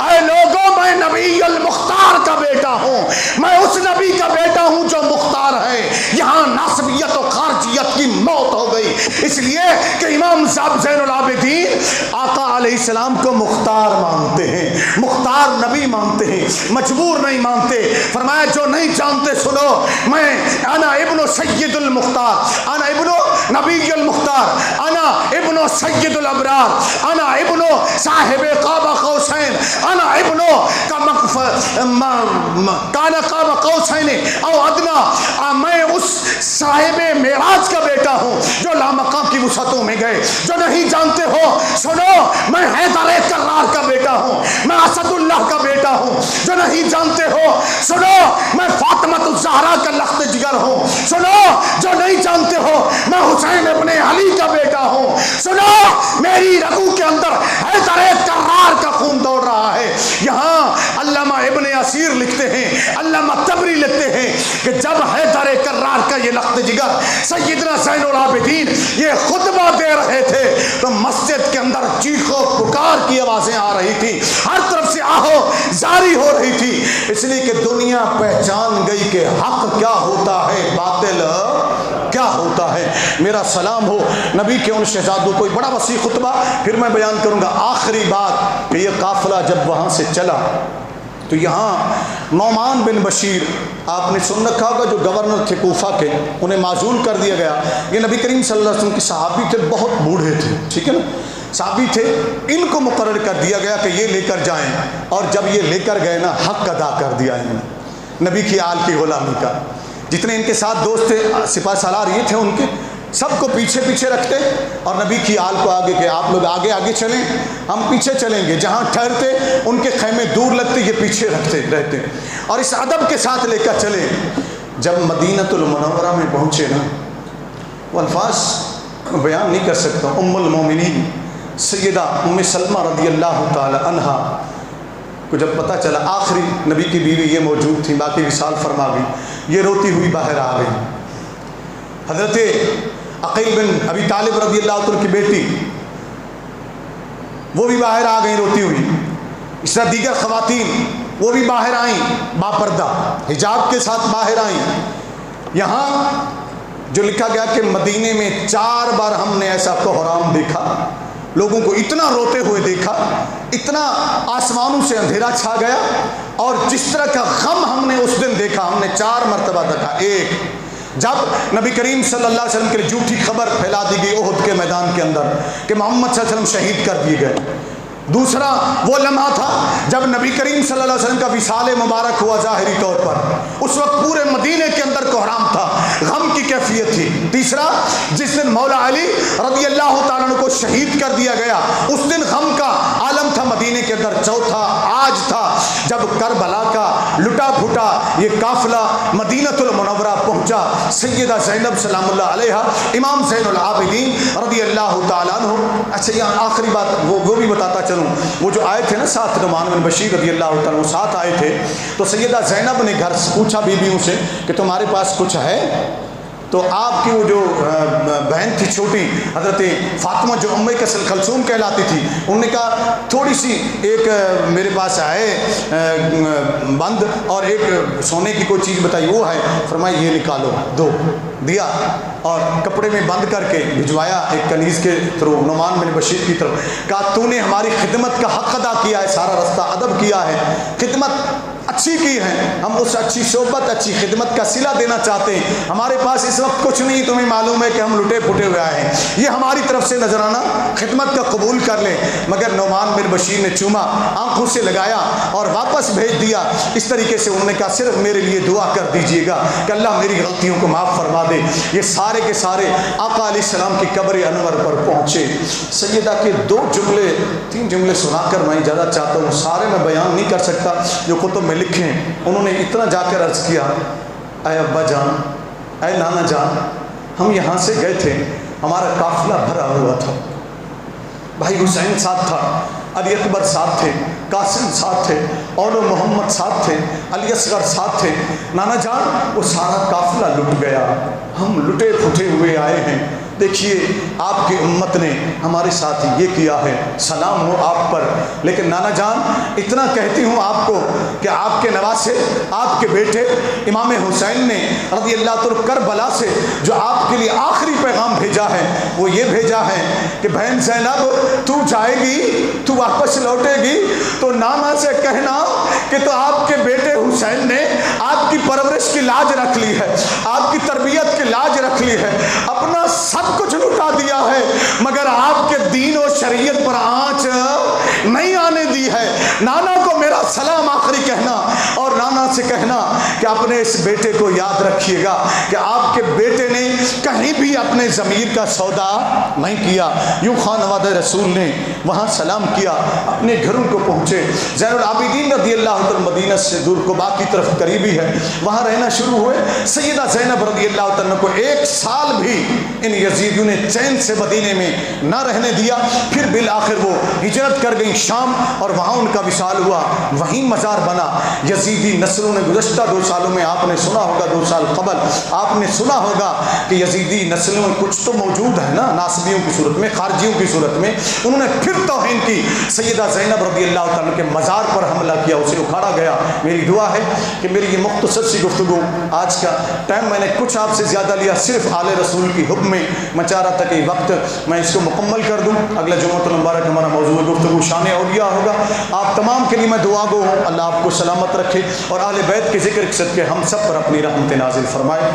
اے لوگو میں نبی المختار کا بیٹا ہوں، میں اس نبی کا بیٹا ہوں جو مختار ہے۔ یہاں ناصبیت و خارجیت کی موت ہو گئی، اس لیے ہے کہ امام صاحب زین العابدین آقا علیہ السلام کو مختار مانتے ہیں، مختار نبی مانتے ہیں، مجبور نہیں مانتے۔ فرمایا جو نہیں جانتے سنو، میں انا ابن سید المختار، انا ابن نبی المختار، انا ابن سید الابرار، انا ابن صاحب قاب قوسین، انا ابن کان قاب قوسین او ادنا، میں اس صاحب معراج کا بیٹا ہوں جو لامقام کی وسعتوں میں گئے۔ جو نہیں جانتے ہو سنو، میں حیدر کرار کا بیٹا ہوں، میں اسد اللہ کا بیٹا ہوں۔ جو نہیں جانتے ہو سنو، میں فاطمۃ الزہرا کا لخت جگر ہوں۔ سنو، جو نہیں جانتے ہو میں حسین ابن علی کا بیٹا ہوں۔ سنو، میری رگوں کے اندر حیدر کرار کا خون دوڑ رہا ہے۔ یہاں علامہ ابن اسیر لکھتے ہیں، علامہ طبری لکھتے ہیں کہ جب حیدر کرار کا یہ لخت جگر سیدنا زین العابدین یہ خطبہ دے رہے تھے تو مسجد کے اندر چیخو پکار کی آوازیں آ رہی تھی، ہر طرف سے آہو جاری ہو رہی تھی، اس لیے کہ دنیا پہچان گئی کہ حق کیا ہوتا ہے، باطل کیا ہوتا ہے۔ میرا سلام ہو نبی کے ان شہزادوں کو۔ بڑا وسیع خطبہ پھر میں بیان کروں گا۔ آخری بات کہ یہ قافلہ جب وہاں سے چلا تو یہاں نعمان بن بشیر، آپ نے سن رکھا ہوگا، جو گورنر تھے کوفہ کے، انہیں معزول کر دیا گیا۔ یہ نبی کریم صلی اللہ علیہ وسلم کے صحابی تھے، بہت بوڑھے تھے، ٹھیک ہے نا، صحابی تھے، ان کو مقرر کر دیا گیا کہ یہ لے کر جائیں، اور جب یہ لے کر گئے نا حق ادا کر دیا انہوں نے نبی کی آل کی غلامی کا۔ جتنے ان کے ساتھ دوست تھے، سپاہ سالار یہ تھے ان کے، سب کو پیچھے پیچھے رکھتے اور نبی کی آل کو آگے کہ آپ لوگ آگے آگے چلیں، ہم پیچھے چلیں گے۔ جہاں ٹھہرتے ان کے خیمے دور لگتے، یہ پیچھے رہتے، اور اس ادب کے ساتھ لے کر چلے۔ جب مدینۃ المنورہ میں پہنچے نا، وہ الفاظ بیان نہیں کر سکتا، ام المومنین سیدہ ام سلمہ رضی اللہ تعالی عنہا کو جب پتہ چلا، آخری نبی کی بیوی یہ موجود تھی، باقی وصال فرما گئی، یہ روتی ہوئی باہر آ گئی۔ حضرت عقیل بن ابی طالب رضی اللہ عنہ کی بیٹی وہ بھی باہر آ گئی روتی ہوئی، اس طرح دیگر خواتین وہ بھی باہر آئیں، باپردہ حجاب کے ساتھ باہر آئیں۔ یہاں جو لکھا گیا کہ مدینے میں 4 بار ہم نے ایسا کوہرام دیکھا، لوگوں کو اتنا روتے ہوئے دیکھا، اتنا آسمانوں سے اندھیرا چھا گیا، اور جس طرح کا غم ہم نے اس دن دیکھا ہم نے 4 مرتبہ دیکھا۔ ایک، جب نبی کریم صلی اللہ علیہ وسلم کے لیے جھوٹی خبر پھیلا دی گئی احد کے میدان کے اندر کہ محمد صلی اللہ علیہ وسلم شہید کر دیے گئے۔ دوسرا وہ لمحہ تھا جب نبی کریم صلی اللہ علیہ وسلم کا وصال مبارک ہوا ظاہری طور پر، اس وقت پورے مدینے کے اندر کوہرام تھا، غم کی کیفیت تھی۔ تیسرا، جس دن مولا علی رضی اللہ تعالیٰ عنہ کو شہید کر دیا گیا اس دن غم کا عالم تھا مدینے کے اندر۔ چوتھا آج تھا جب کربلا کا لٹا پھٹا یہ قافلہ مدینۃ المنورہ پہنچا، سیدہ زینب سلام اللہ علیہا، امام زین العابدین رضی اللہ تعالیٰ عنہ۔ اچھا یہاں آخری بات وہ بھی بتاتا چلوں، وہ جو آئے تھے نا ساتھ نعمان بن بشیر رضی اللہ تعالیٰ ساتھ آئے تھے، تو سیدہ زینب نے گھر پوچھا بیویوں سے کہ تمہارے پاس کچھ ہے؟ تو آپ کی وہ جو بہن تھی چھوٹی حضرت فاطمہ جو ام کلثوم کہلاتی تھی، انہوں نے کہا تھوڑی سی ایک میرے پاس ہے بند اور ایک سونے کی کوئی چیز بتائی، وہ ہے؟ فرمایا یہ نکالو، دو، دیا اور کپڑے میں بند کر کے بھجوایا ایک کنیز کے تھرو نعمان بن بشیر کی طرف۔ کہا تو نے ہماری خدمت کا حق ادا کیا ہے، سارا رستہ ادب کیا ہے، خدمت اچھی کی ہے، ہم اس اچھی صحبت اچھی خدمت کا صلہ دینا چاہتے ہیں۔ ہمارے پاس اس وقت کچھ نہیں، تمہیں معلوم ہے کہ ہم لٹے پھٹے ہوئے آئے ہیں، یہ ہماری طرف سے نذرانہ خدمت کا قبول کر لیں۔ مگر نعمان بن بشیر نے چوما، آنکھوں سے لگایا اور واپس بھیج دیا۔ اس طریقے سے انہوں نے کہا صرف میرے لیے دعا کر دیجئے گا کہ اللہ میری غلطیوں کو معاف فرما دے۔ یہ سارے کے سارے آقا علیہ السلام کی قبر انور پر پہنچے۔ سیدہ کے 3 جملے سنا کر میں اجازت چاہتا ہوں، سارے میں بیان نہیں کر سکتا جو کتب میں لکھے ہیں۔ انہوں نے اتنا جا کر عرض کیا، اے ابا جان، اے نانا جان، ہم یہاں سے گئے تھے، ہمارا قافلہ بھرا ہوا تھا، بھائی حسین ساتھ تھا، علی اکبر ساتھ تھے، قاسم ساتھ تھے، اور محمد ساتھ تھے، علی اصغر ساتھ تھے، نانا جان وہ سارا قافلہ لٹ گیا، ہم لٹے پھٹے ہوئے آئے ہیں، دیکھیے آپ کی امت نے ہمارے ساتھ یہ کیا ہے، سلام ہو آپ پر، لیکن نانا جان اتنا کہتی ہوں آپ کو کہ آپ کے نواسے، آپ کے بیٹے امام حسین نے رضی اللہ عنہ کربلا سے جو آپ کے لیے آخری پیغام بھیجا ہے وہ یہ بھیجا ہے کہ بہن زینب تو جائے گی، تو واپس لوٹے گی تو نانا سے کہنا کہ تو آپ کے بیٹے حسین نے آپ کی پرورش کی لاج رکھ لی ہے، آپ کی تربیت کی لاج رکھ لی ہے، اپنا سب کچھ لٹا دیا ہے، مگر آپ کے دین و شریعت پر آنچ نہیں آنے دی ہے۔ نانا کو میرا سلام آخری کہنا، اور نانا سے کہنا کہ اپنے اس بیٹے کو یاد رکھیے گا کہ آپ کے بیٹے نے کہیں بھی اپنے ضمیر کا سودا نہیں کیا۔ یوں خانوادہ رسول نے وہاں سلام کیا، اپنے گھروں کو پہنچے۔ زین العابدین رضی اللہ عنہ مدینہ سے دور قباء کی طرف قریبی ہے، وہاں رہنا شروع ہوئے۔ سیدہ زینب رضی اللہ عنہ کو 1 سال بھی ان یزیدیوں نے چین سے مدینے میں نہ رہنے دیا، پھر بالآخر وہ ہجرت کر گئیں شام، اور وہاں ان کا وصال ہوا، وہیں مزار بنا۔ یزیدی نسلوں نے گزشتہ 2 سالوں میں آپ نے سنا ہوگا، 2 سال قبل آپ نے سنا ہوگا کہ یزیدی نسلوں میں کچھ تو موجود ہے نا، ناصبیوں کی صورت میں، خارجیوں کی صورت میں، انہوں نے پھر توہین کی۔ سیدہ زینب رضی اللہ تعالیٰ کے مزار پر حملہ کیا، اسے اکھاڑا گیا۔ میری دعا ہے کہ میری یہ مختصر سی گفتگو، آج کا ٹائم میں نے کچھ آپ سے زیادہ لیا، صرف آل رسول کی حکم میں میں چاہ رہا تھا کہ وقت میں اس کو مکمل کر دوں۔ اگلا جمعۃ المبارک ہمارا موضوع گفتگو شان اولیاء ہوگا۔ آپ تمام کے لیے میں دعا گو ہوں، اللہ آپ کو سلامت رکھے اور اہل بیت کے ذکر کے صدقے ہم سب پر اپنی رحمت نازل فرمائے۔